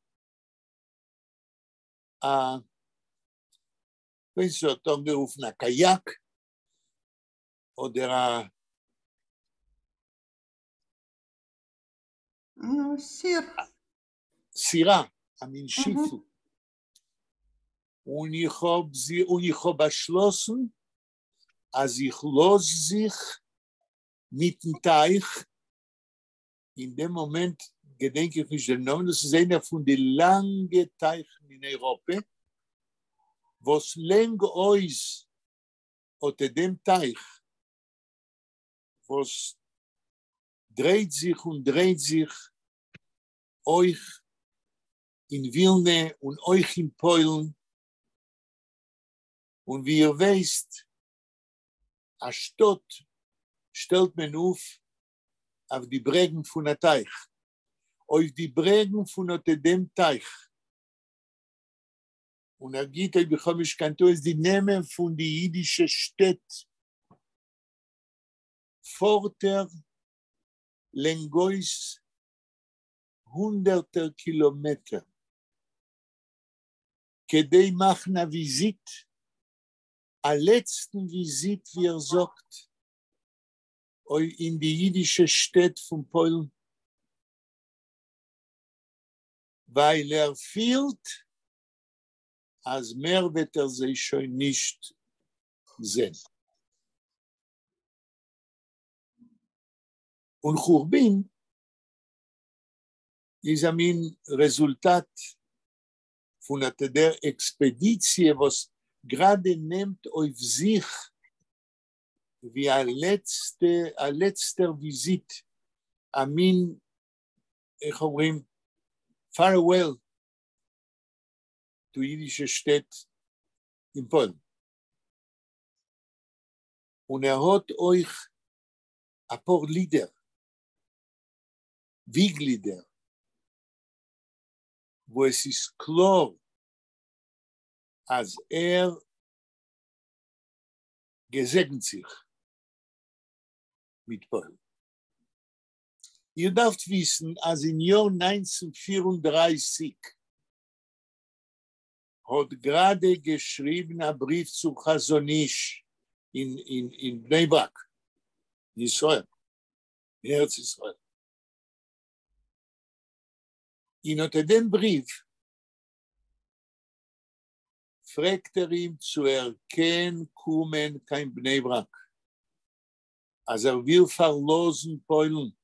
wenn Sie hat angerufen, ein Kajak oder Sira, ein Schiff. Und ich habe beschlossen, als ich los sich mit dem Teich, in dem Moment gedenke ich nicht den Namen, das ist einer von den langen Teichen in Europa, was länger aus unter dem Teich, was dreht sich euch in Wilne und euch in Polen. Und wie ihr wisst, a Stadt stellt man auf die Brägen von der Teich. Auf die Brägen von dem Teich. Und geht, ich bekomme ich kann ist die Namen von die jüdischen Städte, Forter Lengois 100 Kilometer. כדי machen Visit, a letzten Visit, wie sagt, in die jüdische Stadt von Polen, weil fühlt, als mehr wird sich schon nicht sehen. Und Churbin ist ein Resultat von der Expedition, was gerade nimmt auf sich wie ein letzter Visit, ich אומרים, farewell to jüdische Stadt in Polen. Und hat euch ein paar Lieder, Wieglieder, wo es ist klar, als gesegnet sich mit Polen. Ihr dürft wissen, als im Jahr 1934 hat gerade geschrieben ein Brief zu Chazon Ish in Bnei Brak, Israel, Herz Israel. In dem Brief fragt ihm zu erkennen, kommen kein Bnei Brak. Also will verlosen Polen.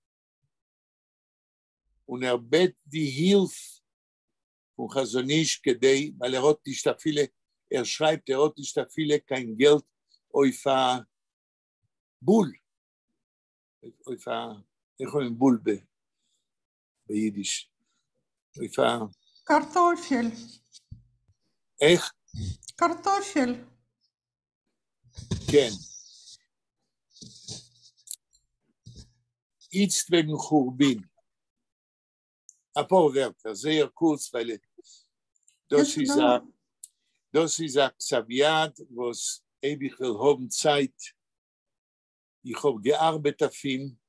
Und bet die Hilfe von Chazon Ish כדי, weil hat nicht da viele, schreibt, hat nicht da viele kein Geld auf a Bull. auf a, איך אומרים בול ביידיש? auf a... Kartoffel. איך? Kartoffel. כן. Jetzt wegen Churbin. Ein paar Wörter, sehr kurz, weil das ist ein Xaviad, was ewig will haben Zeit. Ich habe gearbeitet auf ihn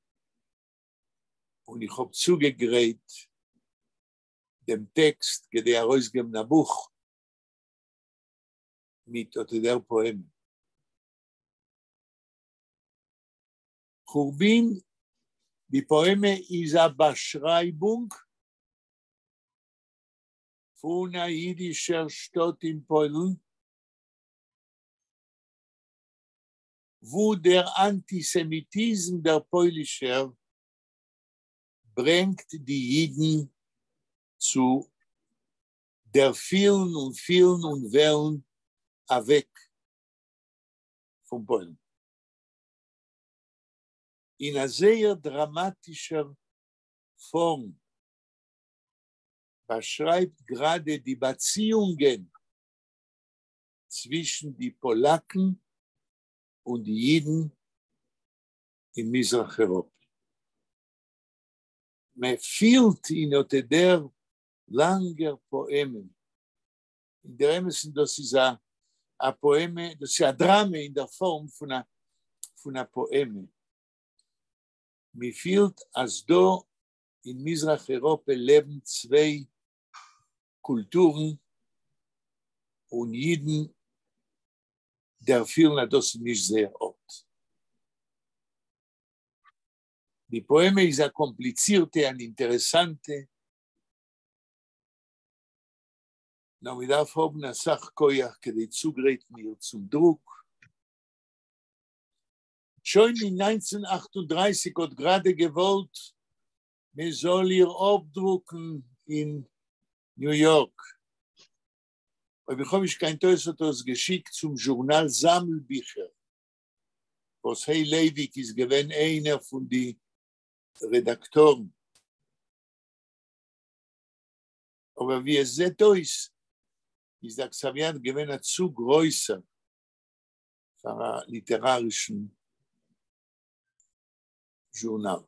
und ich habe zugegräht dem Text, der herausgegeben ein Buch mit der Poem. Churbin, die Poeme ist eine Beschreibung von einer jüdischen Stadt in Polen, wo der Antisemitismus der Polnischer bringt die Juden zu der vielen und Wellen weg von Polen. In einer sehr dramatischer Form beschreibt gerade die Beziehungen zwischen die Polaken und die Juden in Mizrach-Europa. Man fühlt in der langer Poeme. In der Emerson, das ist ein Poeme, das ist ein Drama in der Form von einer Poeme. Man fühlt, als da in Mizrach-Europa leben zwei Kulturen und Juden, der fühlen das nicht sehr oft. Die Poeme ist eine komplizierte, eine interessante. Na, wir darf haben eine Sachkoyach, die zugreift mir zum Druck. Schon in 1938 hat gerade gewollt, man soll ihr abdrucken in New York. Aber ich habe mich kein Teusert geschickt zum Journal Sammelbücher, was Hey Levik ist gewesen einer von den Redaktoren. Aber wie es seht ist der Xaviad gewesen zu größer für einen literarischen Journal.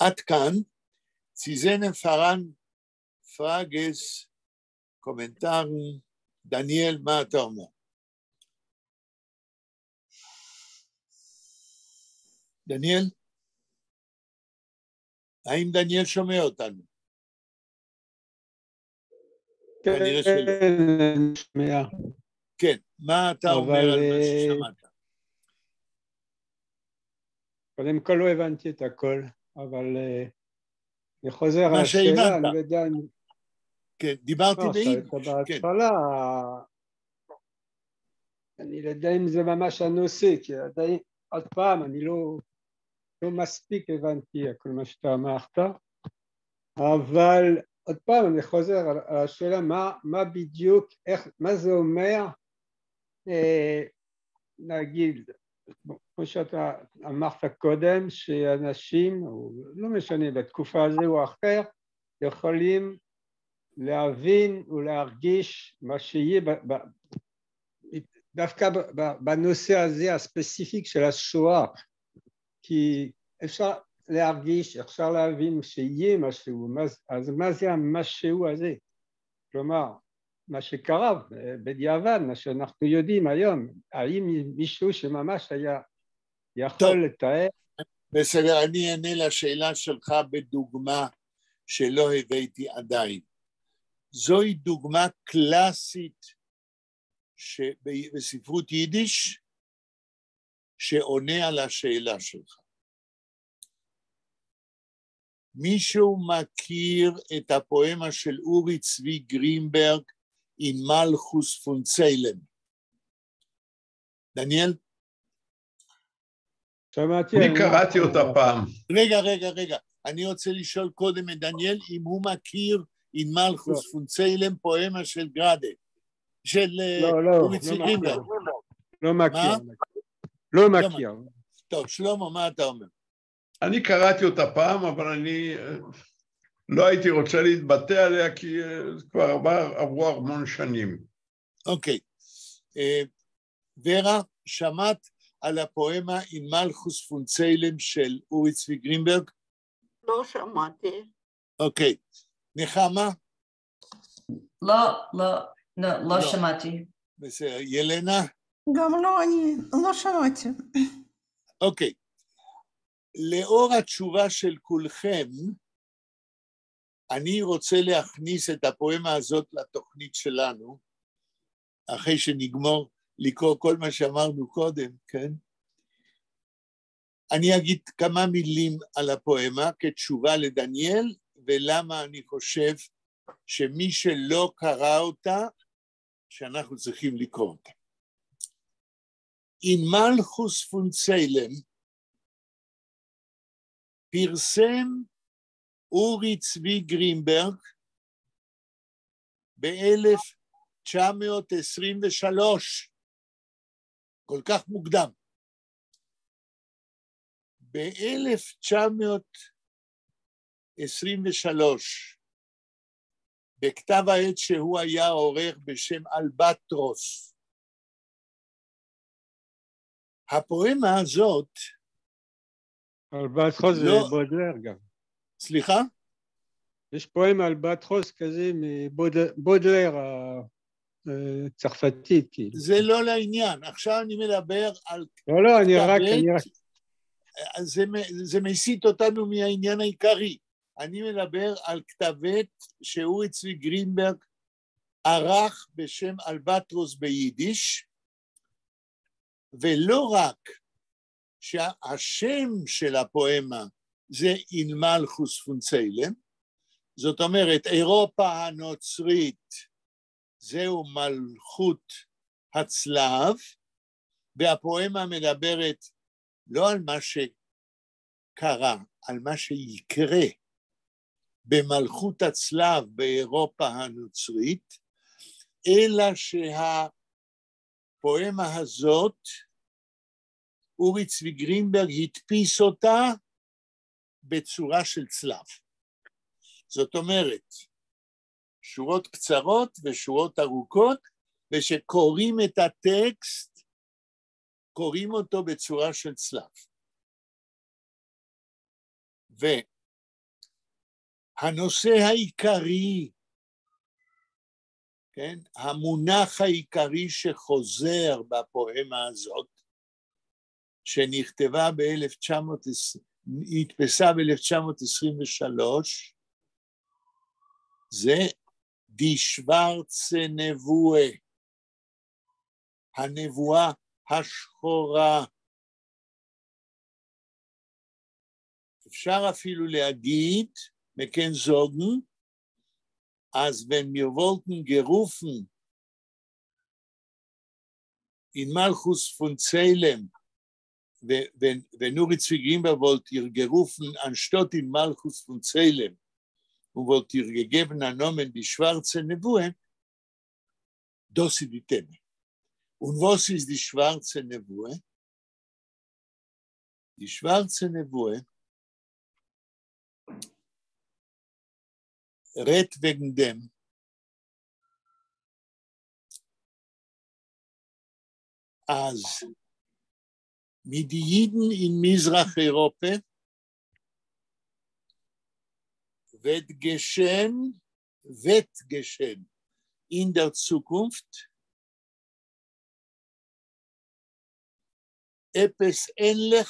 עד כאן, ציזן פרן פרגס, קומנטרים, דניאל, מה אתה אומר? דניאל? האם דניאל שומע אותנו? כנראה שלא. כן, שומע. כן, מה אתה אומר על מה ששמעת? קודם כל לא הבנתי את הכל, אבל אני חוזר על השאלה, אני לא יודע... כן, דיברתי ביידיש. בהתחלה, אני לא יודע אם זה ממש הנושא, כי עדיין, עוד פעם, אני לא מספיק הבנתי כל מה שאתה אמרת, אבל עוד פעם אני חוזר על השאלה מה בדיוק, מה זה אומר, נגיד, כמו שאתה אמרת קודם, שאנשים, או לא משנה, בתקופה הזו או אחר, יכולים להבין ולהרגיש מה שיהיה דווקא בנושא הזה הספציפיק של השואה, כי אפשר להרגיש, אפשר להבין שיהיה משהו, אז מה זה המשהו הזה? כלומר, מה שקרה בדיעבד, מה שאנחנו יודעים היום, האם מישהו שממש היה יכול לתאר? בסדר, אני אענה לשאלה שלך בדוגמה שלא הבאתי עדיין. זוהי דוגמה קלאסית בספרות יידיש שעונה על השאלה שלך. מישהו מכיר את הפואמה של אורי צבי גרינברג, אין מלכוס פון ציילם? דניאל? שמעתי. אני קראתי אותה פעם. רגע. אני רוצה לשאול קודם את דניאל אם הוא מכיר אין מלכוס פון ציילם, פואמה של גראדה, של אורי צבי גרינברג. לא מכיר. לא מכיר. טוב, שלמה, מה אתה אומר? אני קראתי אותה פעם, אבל אני לא הייתי רוצה להתבטא עליה, כי כבר עברו המון שנים. אוקיי. ורה, שמעת על הפואמה אין מלכוס פון ציילם של אורי צבי גרינברג? לא שמעתי. אוקיי. נחמה? לא שמעתי. בסדר. ילנה? גם לא, אני לא שמעתי. אוקיי. לאור התשובה של כולכם, אני רוצה להכניס את הפואמה הזאת לתוכנית שלנו, אחרי שנגמור לקרוא כל מה שאמרנו קודם, כן? אני אגיד כמה מילים על הפואמה כתשובה לדניאל, ולמה אני חושב שמי שלא קרא אותה, שאנחנו צריכים לקרוא אותה. אין מלכוס פון ציילם, פרסם אורי צבי גרינברג ב-1923, כל כך מוקדם. ב-1923, בכתב העת שהוא היה עורך בשם אלבטרוס. הפואמה הזאת, אלבטרוס זה בודלר גם. סליחה? יש פואמה אלבטרוס כזה מבודלר הצרפתית. זה לא לעניין, עכשיו אני מדבר על... לא, אני רק... זה מסיט אותנו מהעניין העיקרי. אני מדבר על כתבת שאורי צבי גרינברג ערך בשם אלבטרוס ביידיש, ולא רק שהשם של הפואמה זה אין מלכוס פון ציילם, זאת אומרת אירופה הנוצרית זהו מלכות הצלב, והפואמה מדברת לא על מה שקרה, על מה שיקרה במלכות הצלב באירופה הנוצרית, אלא שהפואמה הזאת, אורי צבי גרינברג הדפיס אותה בצורה של צלב. זאת אומרת, שורות קצרות ושורות ארוכות, ושקוראים את הטקסט, קוראים אותו בצורה של צלב. והנושא העיקרי, כן, המונח העיקרי שחוזר בפואמה הזאת, שנכתבה נתפסה ב-1923, זה די שוורצה נבואה, הנבואה השחורה. אפשר אפילו להגיד, מכן זוגן, אז wenn wir wollten gerufen in Malchus von Salem, wenn Uri Zwiegimber wollt ihr gerufen anstatt in Malchus von Salem und wollt ihr gegeben einen Namen die schwarze Nebue, das ist die Thema. Und was ist die schwarze Nebue? Die schwarze Nebue redt wegen dem, als mit den Jiden in Mizrach-Europa wird geschehen in der Zukunft etwas ähnlich,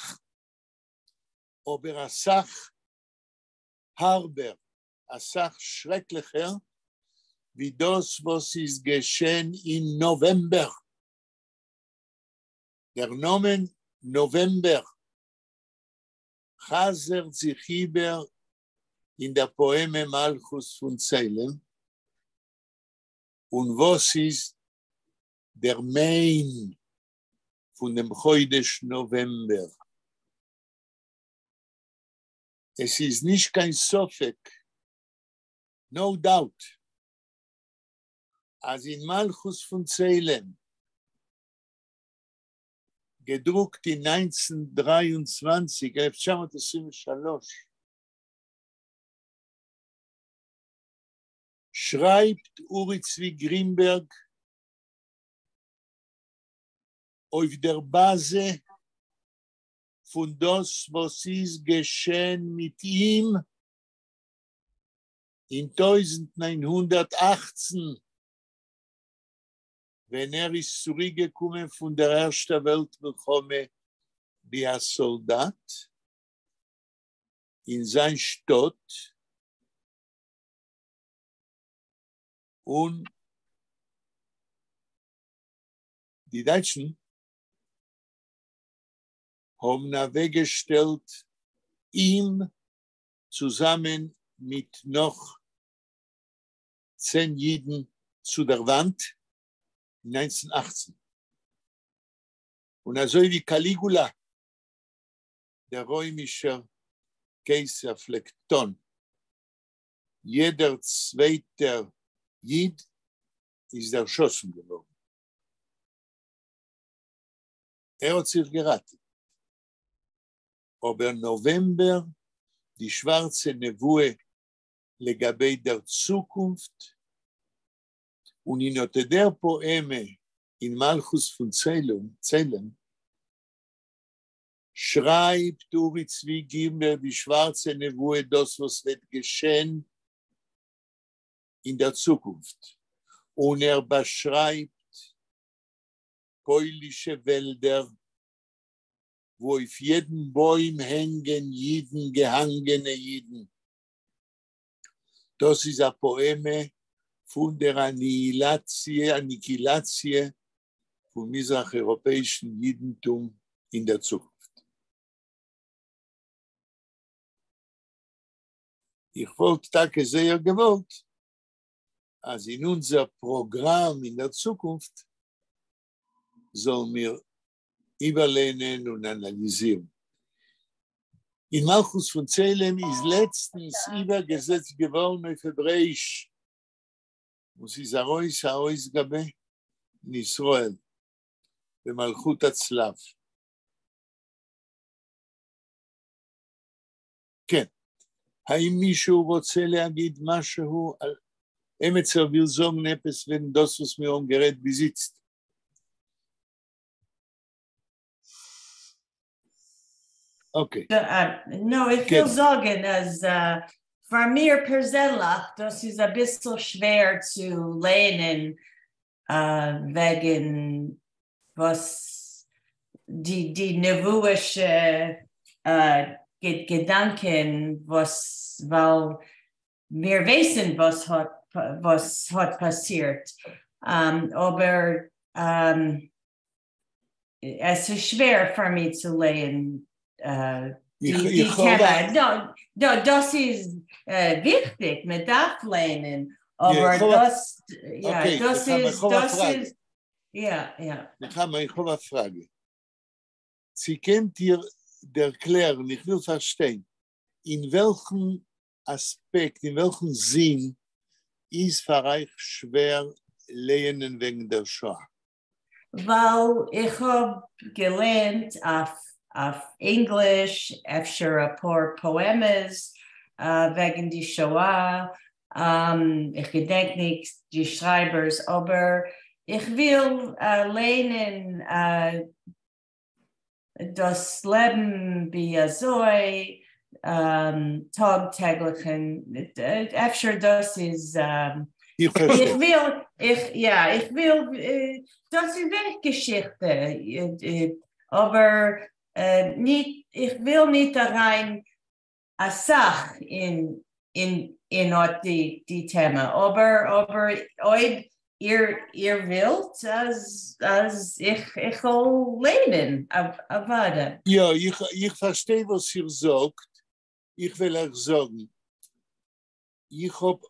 aber eine Sache harber, eine Sache schrecklicher, wie das, was ist geschehen im November. Der Name November chazert sich über in der Poeme Malchus von Salem. Und was ist der Main von dem Chodesh November? Es ist nicht kein Sofek, no doubt, als in Malchus von Salem, gedruckt in 1923, schreibt Uri Zvi Grimberg auf der Basis von das, was ist geschehen mit ihm in 1918, wenn ist zurückgekommen von der Ersten Weltkrieg wie ein Soldat in sein Stadt und die Deutschen haben weggestellt, ihm zusammen mit noch 10 Jiden zu der Wand 1918. Und also wie Caligula, der römische Kaiser Phlekton, jeder zweite Jid ist erschossen geworden. Hat sich geraten. Aber November, die schwarze Nebue לגבי der Zukunft, und in der Poeme in Malchus von Salem schreibt Uri Zvi Gimler die schwarze Nebue, das was wird geschehen in der Zukunft. Und beschreibt polnische Wälder, wo auf jeden Baum hängen Jiden, gehangene Jiden. Das ist eine Poeme von der Annihilatie vom mizrach-europäischen Judentum in der Zukunft. Ich wollte sehr gewollt, als in unser Programm in der Zukunft sollen wir überlehnen und analysieren. In Malchus von Salem ist letztens übergesetzt geworden auf Hebräisch. Und es ist Arois Gabe in Israel, במלכות הצלב. כן, האם מישהו רוצה להגיד משהו על אמצע וילזונג נפס ונדוסוס מיום גרד ביזיצט? Okay. No, ich will sagen, als für mir persönlich, das ist ein bisschen schwer zu lernen, wegen was die nevuische Gedanken, weil wir wissen, was hat passiert. Aber es ist schwer für mich zu lesen, die Thema. Das ist wichtig, man darf lernen, aber das ist, ja. Ich habe eine Frage. Sie könnt ihr erklären, ich will verstehen, in welchem Aspekt, in welchem Sinn ist für euch schwer lernen wegen der Shoah? Weil ich habe gelernt auf Englisch, öfter ein paar Poemes wegen der Shoah. Ich gedenke nicht die Schreibers, aber ich will lernen das Leben wie so tagtäglichen. Öfter das ist Ich verstehe. Ich will, das ist Weltgeschichte, aber ich will nicht rein eine Sache in die Thema, aber ihr wollt, als ich will lernen, aber Ja, ich verstehe, was ihr sagt. Ich will euch sagen, ich habe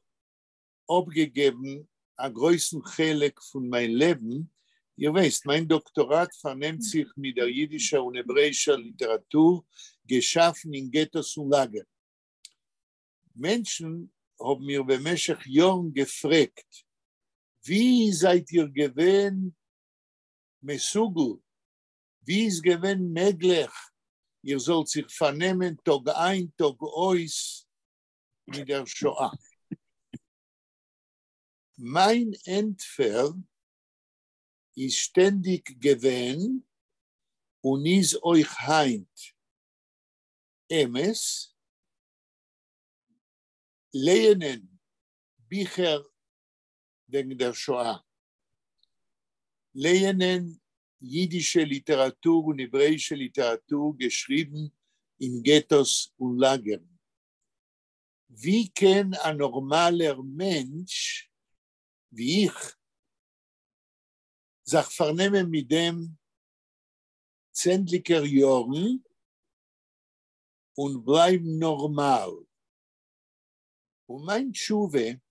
abgegeben einen größten Teil von meinem Leben. Ihr wisst, mein Doktorat vernimmt sich mit der jüdischen und hebräischen Literatur, geschaffen in Ghettos und Lager. Menschen haben mir bמשך Jahren gefragt, wie seid ihr gewesen mesugel? Wie ist gewesen möglich? Ihr sollt sich vernehmen, Tag ein, Tag aus mit der Shoah. Mein Entfer ist ständig gewesen und ist euch heint. Emes, lernen Bücher wegen der Shoah. Lernen jüdische Literatur und hebräische Literatur geschrieben in Ghettos und Lagern. Wie kann ein normaler Mensch wie ich sich vernehmen mit dem zendlicher Jahren und bleiben normal. Und mein Tshuve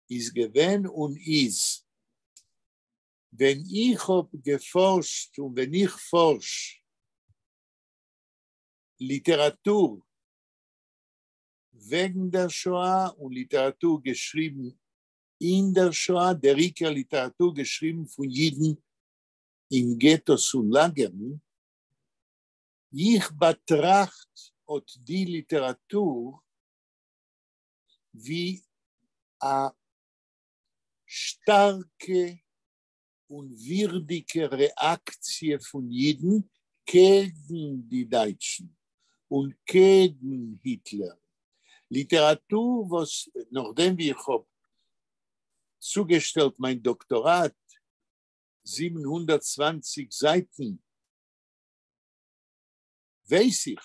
ist gewesen und ist, wenn ich habe geforscht und wenn ich forsche Literatur wegen der Shoah und Literatur geschrieben in der Shoah, der Riker Literatur geschrieben von Jiden in Ghettos und Lagern, ich betrachte die Literatur wie eine starke und würdige Reaktion von Jiden gegen die Deutschen und gegen Hitler. Literatur, was, nachdem ich habe zugestellt, mein Doktorat, 720 Seiten, weiß ich,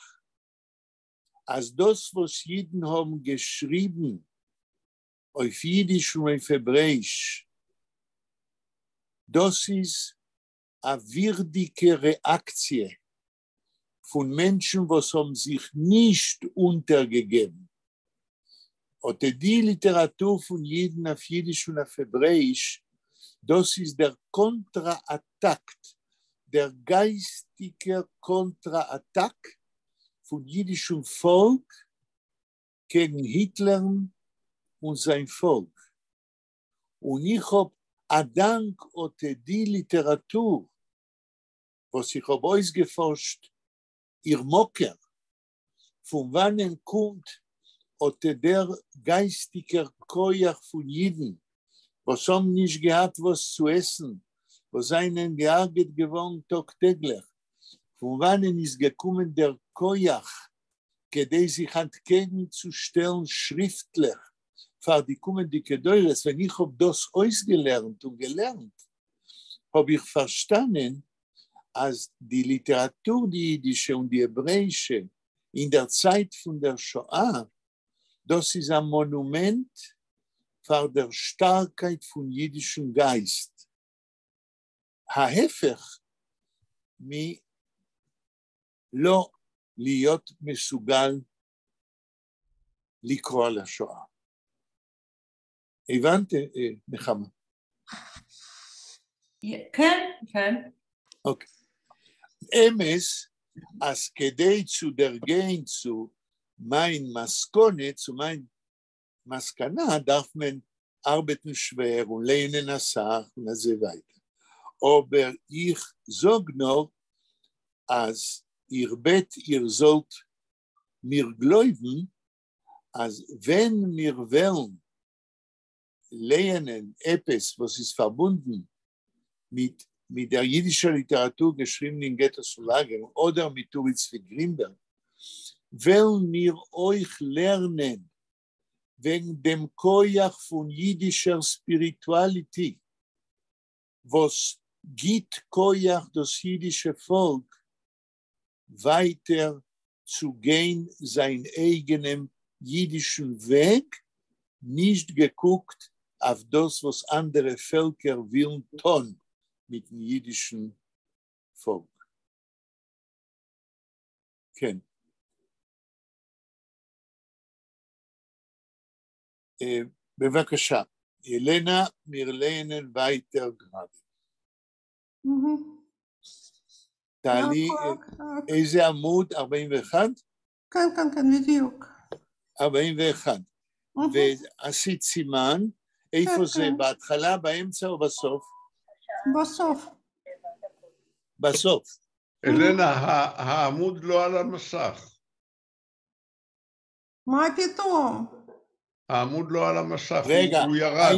als das, was Jiden haben geschrieben, auf Jiddisch und auf Hebräisch, das ist eine würdige Reaktion von Menschen, was haben sich nicht untergegeben. Und die Literatur von Jiden auf Jiddisch und auf Hebräisch, das ist der Kontraattack, der geistige Kontraattack von jüdischem Volk gegen Hitler und sein Volk. Und ich habe Dank die Literatur, was ich habe ausgeforscht, ihr Mocker, von wann kommt der geistige Koyach von Jiden, was haben nicht gehabt, was zu essen, was einen gearbeitet gewohnt tagtäglich. Von wann ist gekommen der Koyach, gedei sich entgegenzustellen schriftlich, für die kommende Kedeures. Wenn ich habe das ausgelernt und gelernt, habe ich verstanden, אז die Literatur, die jüdische und die hebräische, in der Zeit von der Shoah, das ist ein Monument für der Starkheit von jüdischem Geist. ההפך מלא להיות מסוגל לקרוא על השואה. הבנת, נחמה? כן, כן. אוקיי. אמס, אז כדי zu der gehen zu mein Maskone, zu mein Maskana, darf man arbeiten schwer und lernen das Sach und so weiter. Aber ich sage noch, als ihr Bett, ihr sollt mir glauben, als wenn wir wollen lernen etwas, was ist verbunden mit der jüdischen Literatur geschrieben in Ghettos und Lagern oder mit Turitz und Grimberg, wollen wir euch lernen wegen dem Koyach von jüdischer Spiritualität, was gibt Koyach das jüdische Volk weiter zu gehen seinen eigenen jüdischen Weg, nicht geguckt auf das, was andere Völker willen tun mit dem jüdischen Volk. כן. בבקשה, ילנה מירליינן וייטר גרד. תעלי, איזה עמוד? 41? כן, כן, כן, בדיוק. 41. ועשית סימן, איפה זה? בהתחלה, באמצע או בסוף? בסוף. בסוף. אלנה, העמוד לא על המסך. מה פתאום? העמוד לא על המסך, רגע, הוא ירד.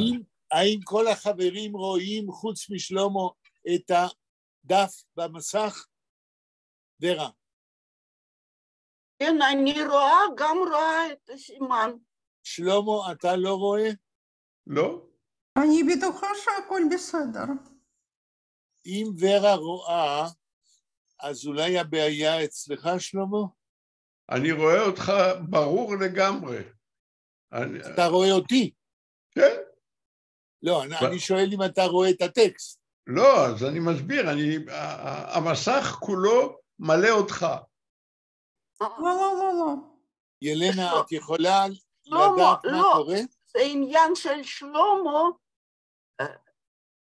האם כל החברים רואים חוץ משלמה את הדף במסך? ורה. כן, אני רואה, גם רואה את הסימן. שלמה, אתה לא רואה? לא. אני בטוחה שהכל בסדר. אם ורה רואה, אז אולי הבעיה אצלך, שלמה? אני רואה אותך ברור לגמרי. אתה רואה אותי? כן. לא, אני שואל אם אתה רואה את הטקסט. לא, אז אני מסביר, המסך כולו מלא אותך. לא. ילנה, את יכולה לדעת מה קורה? זה עניין של שלמה.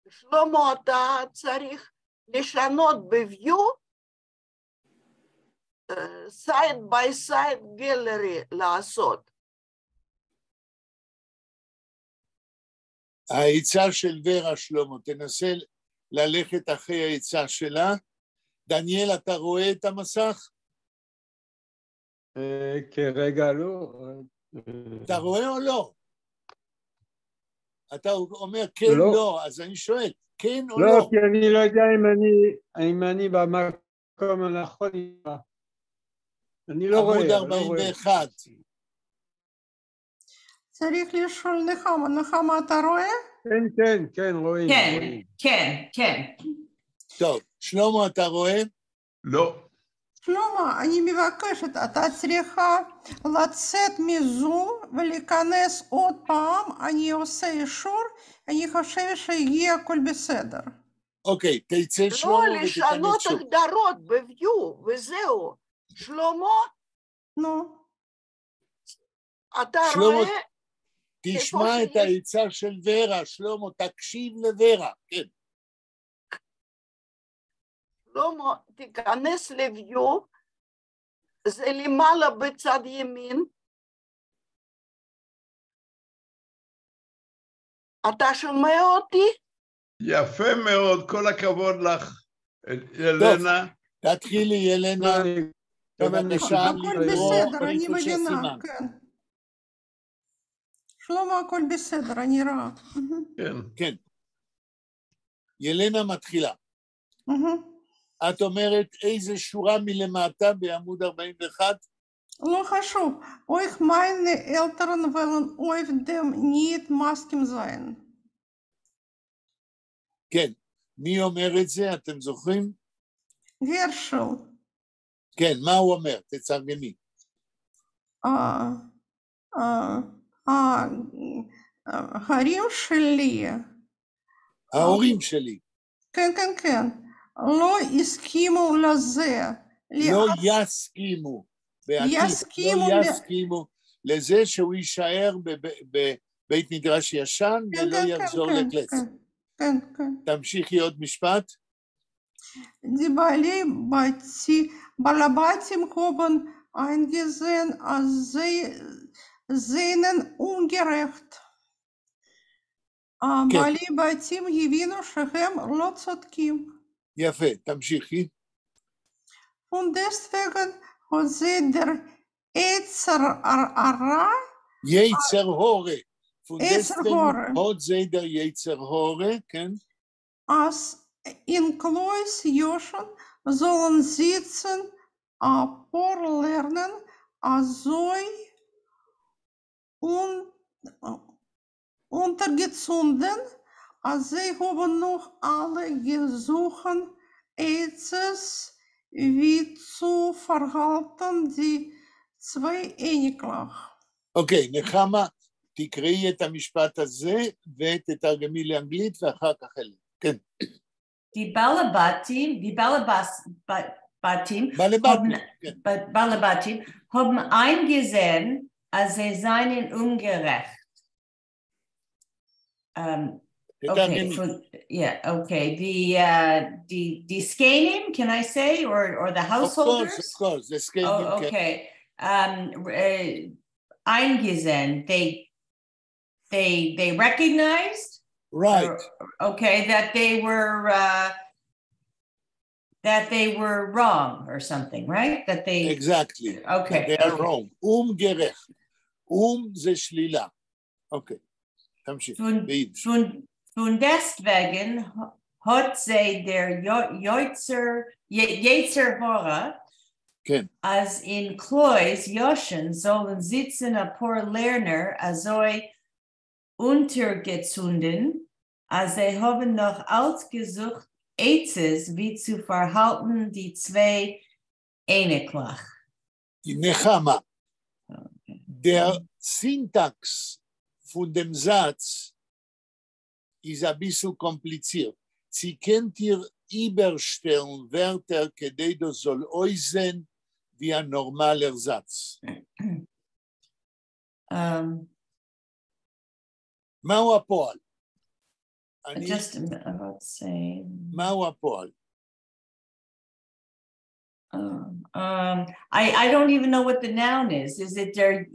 שלמה, אתה צריך לשנות בוויו, סייד ביי סייד גלרי לעשות. העצה של ורה, שלמה, תנסה ללכת אחרי העצה שלה. דניאל, אתה רואה את המסך? כרגע לא. אתה רואה או לא? אתה אומר כן, לא, אז אני שואל, כן או לא? לא, כי אני לא יודע אם אני במקום הנכון. אני לא רואה. עמוד 41. צריך לשאול נחמה, אתה רואה? כן, רואים. כן. טוב, שלמה, אתה רואה? לא. שלמה, אני מבקשת, אתה צריכה לצאת מזום ולהיכנס עוד פעם, אני עושה אישור, אני חושבת שיהיה הכל בסדר. אוקיי, תצא שלמה לא, לשנות הגדרות בוויו, וזהו. שלמה? נו. אתה רואה? תשמע את העצה של ורה, שלמה, תקשיב לורה, כן. שלמה, תיכנס לוויו, זה למעלה בצד ימין. אתה שומע אותי? יפה מאוד, כל הכבוד לך, ילנה. טוב, תתחילי, ילנה. בבקשה, הכל בסדר, אני מבינה, כן. שלמה, הכל בסדר, אני רואה. כן. ילנה מתחילה. את אומרת איזה שורה מלמטה בעמוד 41? לא חשוב. Euch meine Eltern wollen auf dem nicht Masken sein. כן. מי אומר את זה? אתם זוכרים? גרשל. כן, מה הוא אומר? תצרגמי. ההורים שלי. ההורים שלי. כן, כן, כן. לא הסכימו לזה. לא יסכימו. יסכימו. לא יסכימו לזה שהוא יישאר בבית מדרש ישן ולא יחזור לקלץ. כן, כן. תמשיכי עוד משפט. Die Balabatim haben eingesehen, als seinen ungerecht. בעלי בתים הבינו שהם לא צודקים. יפה, תמשיכי. Und deswegen hat sie der Yetzer Hara. יצר הורה. Und deswegen hat sie der Yetzer Hara, כן? Als in Klois Joschen sollen sitzen, lernen, azoi untergezogen, als sie haben noch alle gesuchen, etwas wie zu verhalten die zwei Ähnlich. אוקיי, נחמה, תקראי את המשפט הזה ותתרגמי לאנגלית ואחר כך אלה. כן. Die Balabatim haben eingesehen, als sie seien ungerecht. Okay, okay. The Skenim, can I say, or the householders? Of course, the Skenim. Oh, okay. Eingesehen, they recognized. Right. Okay, that they were wrong or something, right? That they exactly. Okay. They are wrong. gerecht. זה שלילה. Okay. תמשיך. Von deswegen hat sie der Yetzer Hara, als in Klois Joschen sollen sitzen a paar Lerner, azoi untergezogen, als sie haben noch ausgesucht, Etzes, wie zu verhalten die zwei Ähnlich. Nechama, der Syntax von dem Satz ist ein bisschen kompliziert. Sie könnt ihr überstellen Wörter, כדי das soll euch sein, wie ein normaler Satz. מהו הפועל? Just about say. מהו הפועל? I don't even know what the noun is. Is it their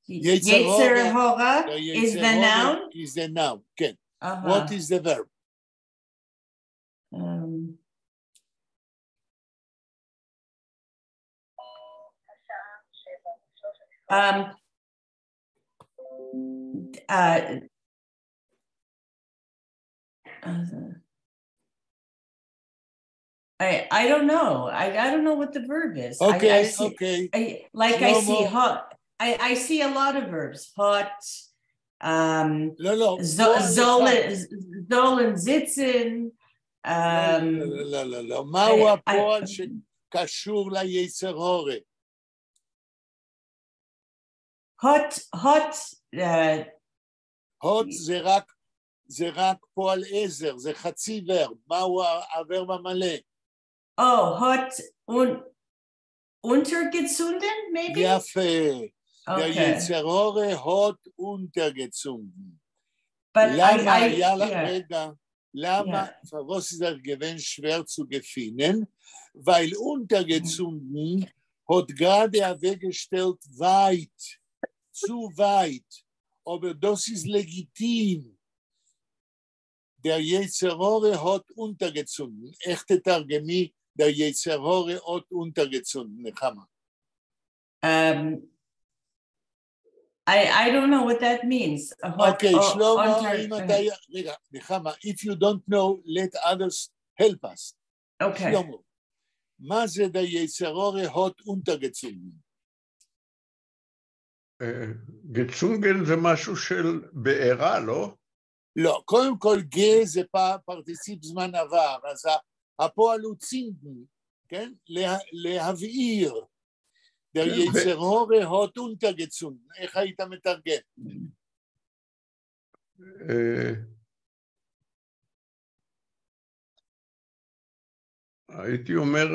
Yetzer Hara is the noun? Is the noun, כן. What is the verb? I don't know. I don't know what the verb is. Okay, I see, okay. I see hot. I see a lot of verbs. Hot. Sollen sitzen. לא. מהו הפועל שקשור ליצר הורה? hot. hot זה רק פועל עזר, זה חצי ורב. מהו הוורב המלא? hot untergezogen, maybe? יפה. Der Yetzer Hara hat untergezogen. Lama, was ist der Gewinn schwer zu gewinnen? Weil untergezogen hat gerade weggestellt weit, zu weit. Aber das ist legitim. Der Yetzer Hara hat untergezogen. Echte Targemi, der Yetzer Hara hat untergezogen. Nechama. I don't know what that means. Okay, Shlomo, if you don't know, let others help us. Okay. Shlomo, מה זה der Yetzer Hara hat untergezogen? גצונגן זה משהו של בעירה, לא? לא, קודם כל גה זה פרטיציפ זמן עבר, אז הפועל הוא צינגן, כן? להבעיר. Der יצר הורה הוט untergezogen. איך היית מתרגם? הייתי אומר,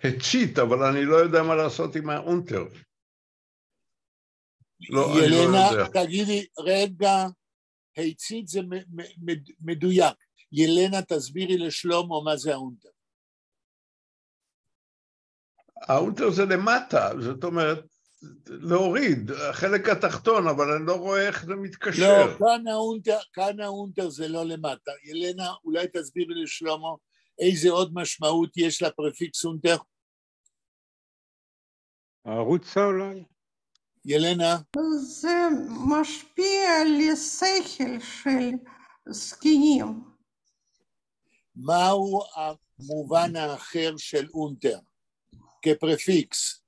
הצית, אבל אני לא יודע מה לעשות עם האונטר. לא, אני לא יודע. ילנה, תגידי, רגע, הצית זה מדויק. ילנה, תסבירי לשלמה מה זה האונטר. האונטר זה למטה, זאת אומרת, להוריד, החלק התחתון, אבל אני לא רואה איך זה מתקשר. לא, כאן האונטר זה לא למטה. ילנה, אולי תסבירי לשלמה איזה עוד משמעות יש לפרפיקס אונטר? הרוצה אולי. ילנה? זה משפיע על השכל של זקנים. מהו המובן האחר של אונטר כפרפיקס?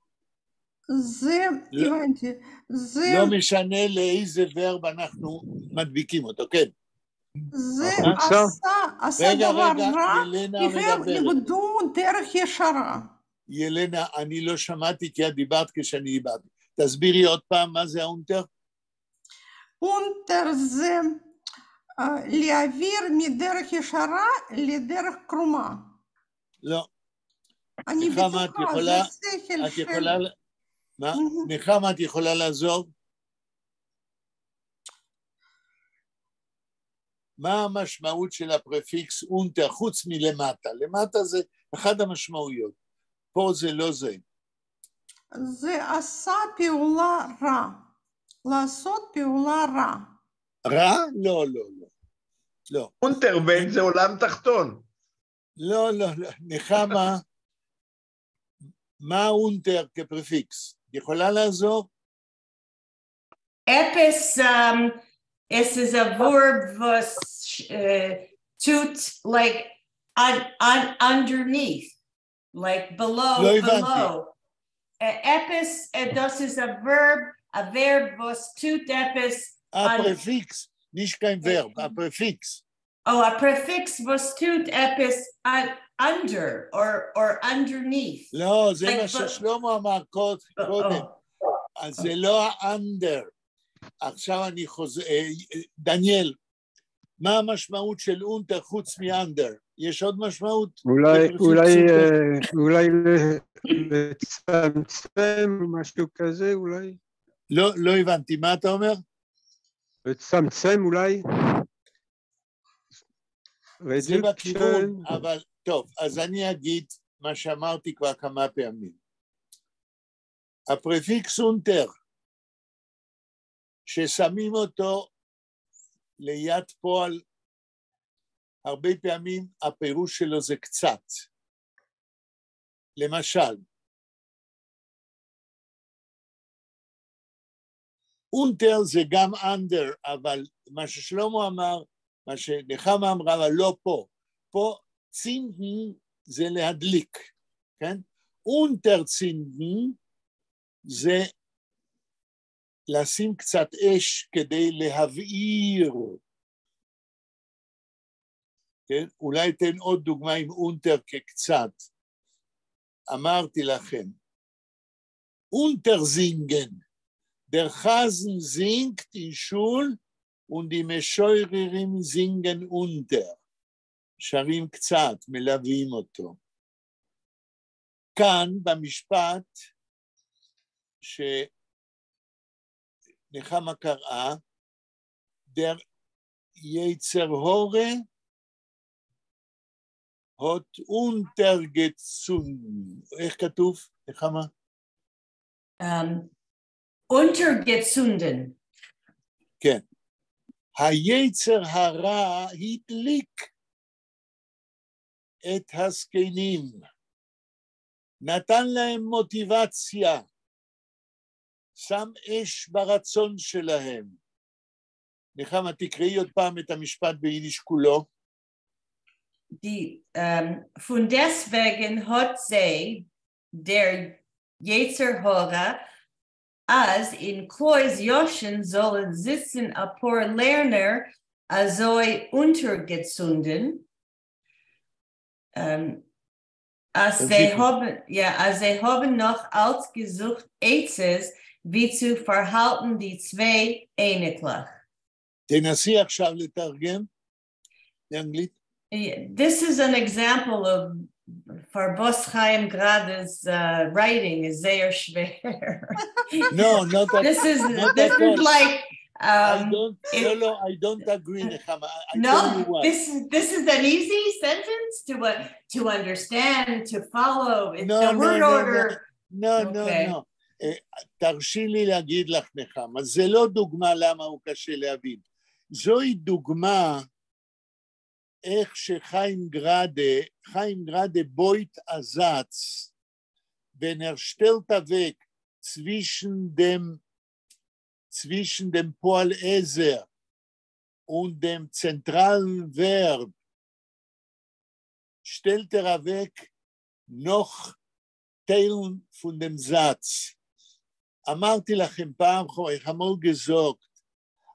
זה, הבנתי, זה... לא משנה לאיזה ורב אנחנו מדביקים אותו, כן. זה עשה דבר רע, כי הם איבדו דרך ישרה. ילנה, אני לא שמעתי כי את דיברת כשאני דיברתי. תסבירי עוד פעם מה זה האונטר? אונטר זה להעביר מדרך ישרה לדרך קרומה. לא. אני בטוחה, זה שכל של... מה? נחמה, את יכולה לעזור? מה המשמעות של הפרפיקס אונטר חוץ מלמטה? למטה זה אחד המשמעויות. פה זה לא זה. זה עשה פעולה רע. לעשות פעולה רע. רע? לא, לא, לא. לא. אונטר בן זה עולם תחתון. לא, לא, לא. נחמה, מה אונטר כפרפיקס? יכולה לעזור? Epis, es ist a verb was tut like underneath, like below. Epis, das ist a verb was tut epis. הפרפיקס, nicht kein Verb, הפרפיקס. Oh, a prefix was tut epis under or underneath. לא, זה מה ששלמה אמר קודם. אז זה לא ה-under. עכשיו אני חוזר, דניאל, מה המשמעות של אונטר חוץ מ-under? יש עוד משמעות? אולי לצמצם משהו כזה, אולי? לא הבנתי, מה אתה אומר? לצמצם אולי? זה בכיוון, אבל טוב, אז אני אגיד מה שאמרתי כבר כמה פעמים. הפרפיקס אונטר, ששמים אותו ליד פועל, הרבה פעמים הפירוש שלו זה קצת. למשל, אונטר זה גם אנדר, אבל מה ששלמה אמר, מה שנחמה אמרה, אבל לא פה. פה צינדן זה להדליק, כן? אונטר צינדן זה לשים קצת אש כדי להבעיר. כן? אולי אתן עוד דוגמה עם אונטר כקצת. אמרתי לכם, אונטר זינגן, der Hasen singt in Schul und die Mescheurerin singen unter. שרים קצת, מלווים אותו. כאן במשפט שנחמה קראה, der Yetzerhore hat untergezogen. איך כתוב, נחמה? Untergezogen. כן. היצר הרע הדליק את הזקנים, נתן להם מוטיבציה, שם אש ברצון שלהם. נחמה, תקראי עוד פעם את המשפט ביידיש כולו. Von deswegen hat sie, der Yetzerhora, als in Klois Joschen sollen sitzen a paar Lerner, azoi untergezogen. Als sie haben noch ausgesucht Eizes, wie zu verhalten die zwei ähnlich. תנסי עכשיו לתרגם לאנגלית. This is an example of for Boss Chaim Grade's writing is sehr schwer. No, not at, This is not this at is all. like I don't agree, Nechama. I no, tell you what. this is an easy sentence to understand, to follow. It's No, the no, word no, order. No, Okay. no. תרשי לי להגיד לך, נחמה, זה לא דוגמה למה הוא קשה להבין. זוהי דוגמה איך שחיים גרדה בויט azatz, wenn stellt weg zwischen dem Poal Ezer und dem zentralen Verb, stellt weg noch Teilen von dem Satz. אמרתי לכם פעם, איך המול gesagt,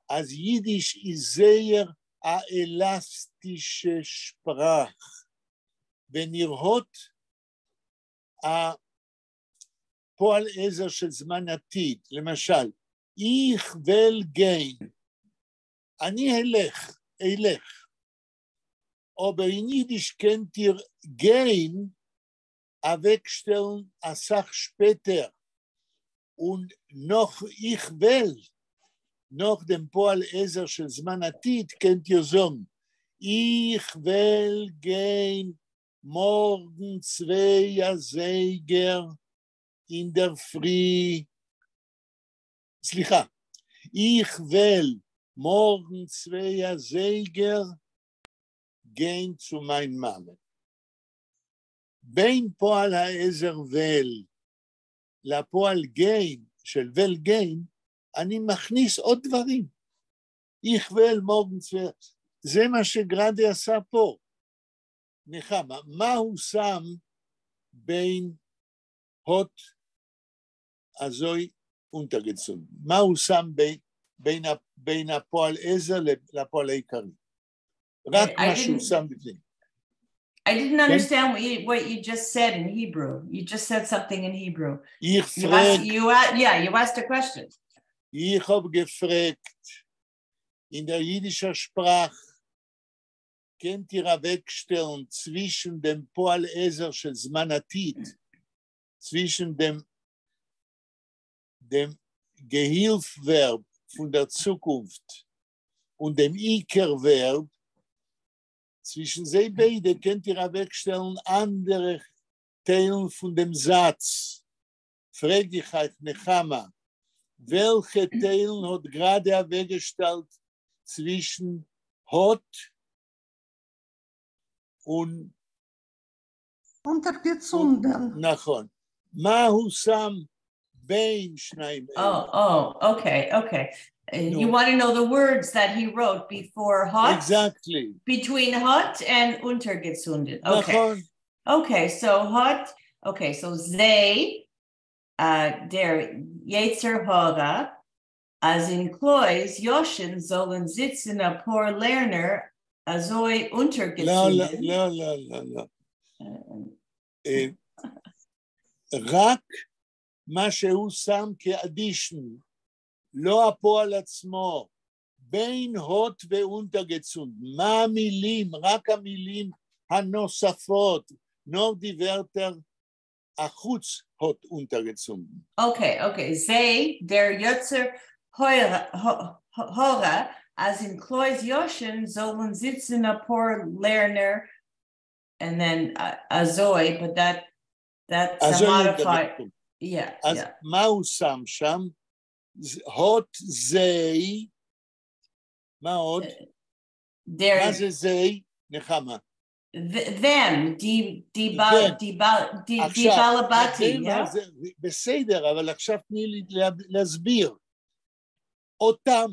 אז יידיש ist sehr האלסטישה sprach. ונראות הפועל עזר של זמן עתיד, למשל, ich will gehen, אני אלך, aber in Jiddisch kennt ihr gehen, wegstellen a Sach später und noch ich will, noch dem Poal Ezer של זמן עתיד, kennt ihr sagen, ich will gehen morgen 2 Säger in der Früh, סליחה, ich will morgen 2 Säger gehen zu meinem Mann. בין פועל העזר ול לפועל גיין של ול גיין, אני מכניס עוד דברים. איך ול מורגן צוור, זה מה שגרדה עשה פה. נחמה, מה הוא שם בין הוט הזוי אונטרגצון? מה הוא שם בין הפועל עזר לפועל העיקרי? רק מה שהוא שם בפנים. I didn't understand what you just said in Hebrew. You just said something in Hebrew. You asked a question. Ich habe gefragt, in der jiddischen Sprache könnt ihr wegstellen zwischen dem Poal Ezer של זמן עתיד, zwischen dem Gehilfverb von der Zukunft und dem Ikerverb. Zwischen sie beide könnt ihr wegstellen andere Teilen von dem Satz. Frag ich euch, Nechama, welche Teilen hat gerade weggestellt zwischen hot und Untergezunden. Nachon. מה הוא שם בין שניים אלה? Okay. You want to know the words that he wrote before hot? Exactly. Between hot and untergezunden. Okay. Nachon. Okay, so hot. Okay, so they, der Yetzer Hora, as in Klois, Yoshin sollen sitzen a poor Lerner, azoi untergezunden. לא. רק מה שהוא שם כאדישן, לא הפועל עצמו, בין הוט ואונטרגצונד, מה המילים, רק המילים הנוספות, נור דיברטר החוץ הוט אונטרגצונד. Okay, they, der Yetzer Hora, as in Klois Yoshin sollen sitzen a poor Lerner, and then azoi, but that's a modified. Yeah. אז מה הוא שם שם? הוט זי, מה עוד? מה זה זי? נחמה. Them, di balabati, בסדר, אבל עכשיו תני לי להסביר. אותם,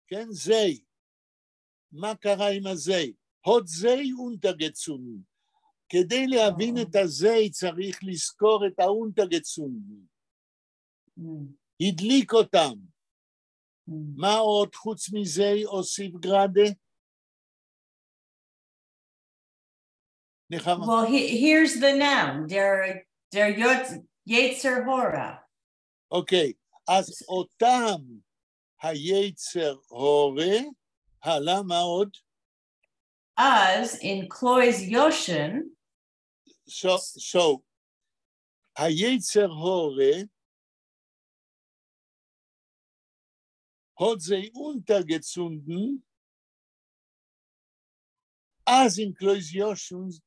כן, זי. מה קרה עם הזי? הוט זי אונטרגצונד. כדי להבין את הזי צריך לזכור את האונטרגצונד. הדליק אותם. מה עוד חוץ מזה הוסיף גרדה? נחמה. Well, here's the noun. Der Yetzer Hora. אוקיי, אז אותם היצר הורה, הלאה, מה עוד? As in Klois Yoshin. So, היצר הורה, hat sie untergezogen, אז in Klois Yoshin,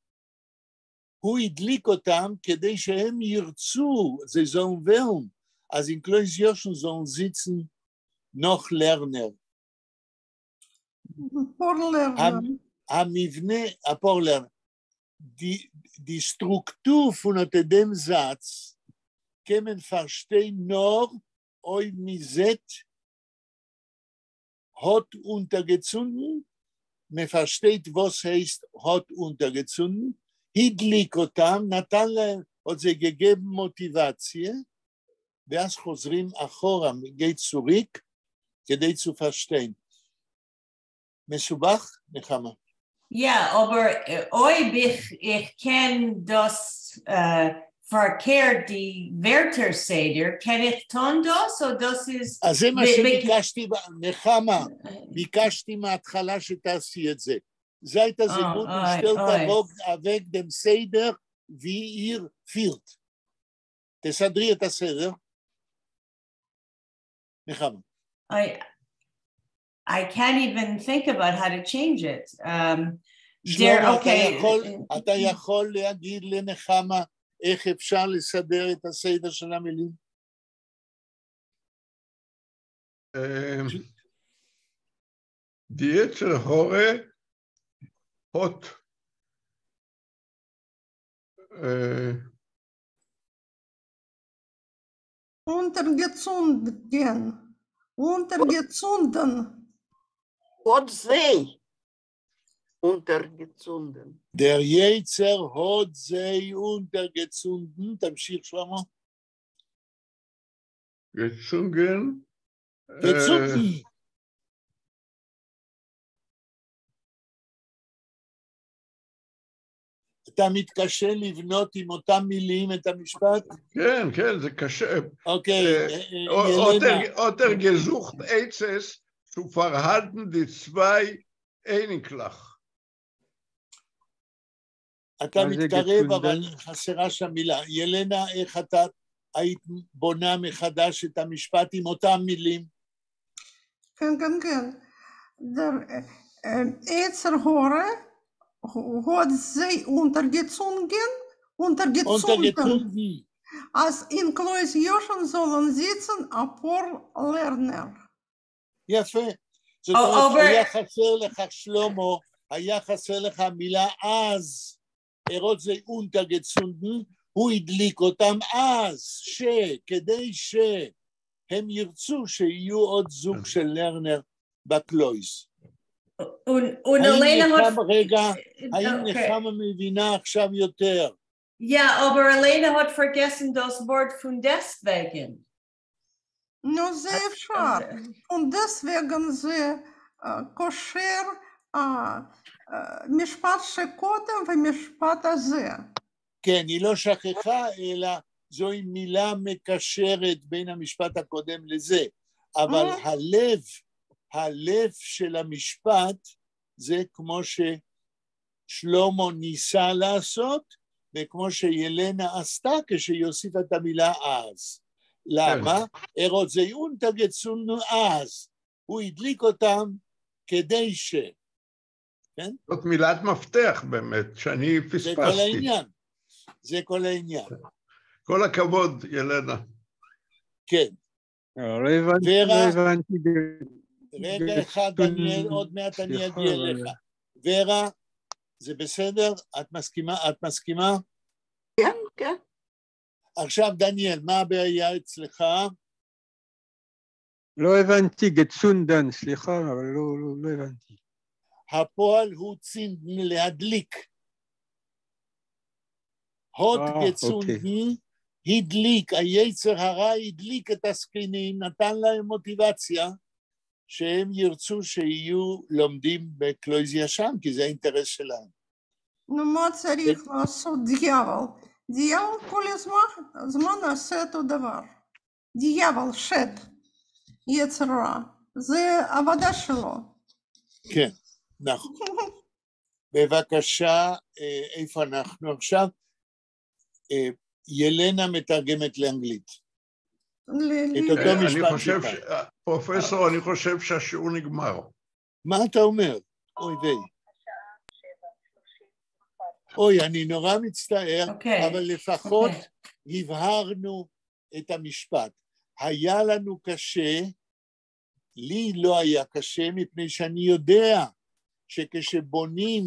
הוא הדליק אותם כדי שהם ירצו, זה זון ולן, אז in Klois Yoshin sollen sitzen noch Lerner. המבנה, הפורלר, die Struktur von dem Satz kann man verstehen nur, oi miset hat untergezogen, man versteht, was heißt hat untergezogen, הדליק אותם, נתן להם, עוד זה gegeben מוטיבציה, ואז חוזרים אחורה, geht zurück, כדי zu verstehen. מסובך, נחמה? Ja, aber ob ich kann das verkehrt die Wörter sehen, kann ich tun das, oder das ist... אז זה מה שביקשתי, נחמה, ביקשתי מההתחלה שתעשי את זה. זה הייתה זיגות משתלת אבק דם סדר ואיר פירט. תסדרי את הסדר. נחמה. I can't even think about how to change it. שלמה, אתה יכול להגיד לנחמה איך אפשר לסדר את הסדר של המילים? Die Yetzer Hora hat untergezogen. Hat sie untergezogen. Der Yetzer hat sie untergezogen. תמשיך שלמה. gezogen. gezogen. אתה מתקשה לבנות עם אותם מילים את המשפט? כן, כן, זה קשה. אוקיי, Oder gesucht Eizes zu verhalten die zwei Ähnlichlach. אתה מתקרב, אבל חסרה שם מילה. ילנה, איך אתה היית בונה מחדש את המשפט עם אותם מילים? כן, כן, כן. Yetzer Hora hat sie untergezogen. Als in Klois Yoshin sollen sitzen apor Lerner. יפה. זאת אומרת, היה חסר לך שלמה, היה חסר לך מילה אז, הרות זה untergezogen, הוא הדליק אותם אז, כדי שהם ירצו שיהיו עוד זוג של לרנר בקלויס. האם נחמה מבינה עכשיו יותר? Ja, aber Elena hat vergessen das Wort von deswegen. No, זה אפשר. Und deswegen זה קושר משפט שקודם ומשפט הזה. כן, היא לא שכחה, אלא זוהי מילה מקשרת בין המשפט הקודם לזה. אבל הלב של המשפט זה כמו ששלמה ניסה לעשות, וכמו שילנה עשתה כשהיא הוסיפה את המילה אז. למה? הרות זה untergezogen אז. הוא הדליק אותם כדי ש... כן? זאת מילת מפתח באמת, שאני פספסתי. זה כל העניין. זה כל העניין. כל הכבוד, ילנה. כן. לא הבנתי. רגע אחד, דניאל, עוד מעט אני אגיע לך. ורה, זה בסדר? את מסכימה? כן, כן. עכשיו, דניאל, מה הבעיה אצלך? לא הבנתי, גצונדן, סליחה, אבל לא הבנתי. הפועל הוא צינדן להדליק. הוד גצונדן הדליק, היצר הרע הדליק את הסקינים, נתן להם מוטיבציה, שהם ירצו שיהיו לומדים בקלויז ישן, כי זה האינטרס שלהם. נו, מה צריך לעשות דיאבל? דיאבל כל הזמן עושה אותו דבר. דיאבל, שד, יצר רע. זה עבודה שלו. כן, נכון. בבקשה, איפה אנחנו עכשיו? ילנה מתרגמת לאנגלית. את אותו משפט. פרופסור, אני חושב שהשיעור נגמר. מה אתה אומר? אוי ויי. אוי, אני נורא מצטער, אבל לפחות הבהרנו את המשפט. היה לנו קשה, לי לא היה קשה, מפני שאני יודע שכשבונים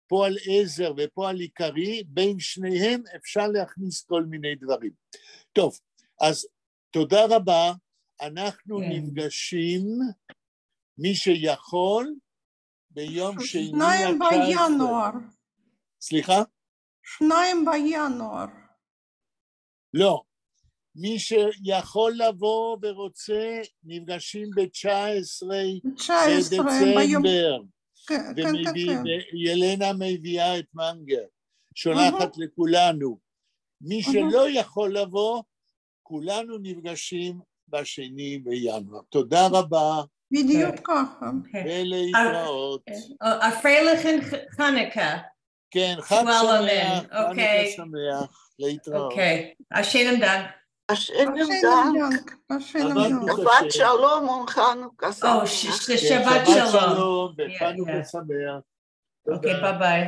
פועל עזר ופועל עיקרי, בין שניהם אפשר להכניס כל מיני דברים. טוב, אז תודה רבה, אנחנו נפגשים, מי שיכול, ביום שני 2 בינואר. סליחה? 2 בינואר. לא, מי שיכול לבוא ורוצה, נפגשים ב-19 בדצמבר. וילנה מביאה את מנגר, שולחת לכולנו. מי שלא יכול לבוא, כולנו נפגשים ב2 בינואר. תודה רבה. בדיוק ככה. ולהתראות. פרייליכן חנוכה. כן, חג שמח, חנוכה שמח. להתראות. אוקיי, השם דן. השם דנק. שבת שלום וחנוכה שמח. שבת שלום. וחנוכה שמח. אוקיי, ביי ביי.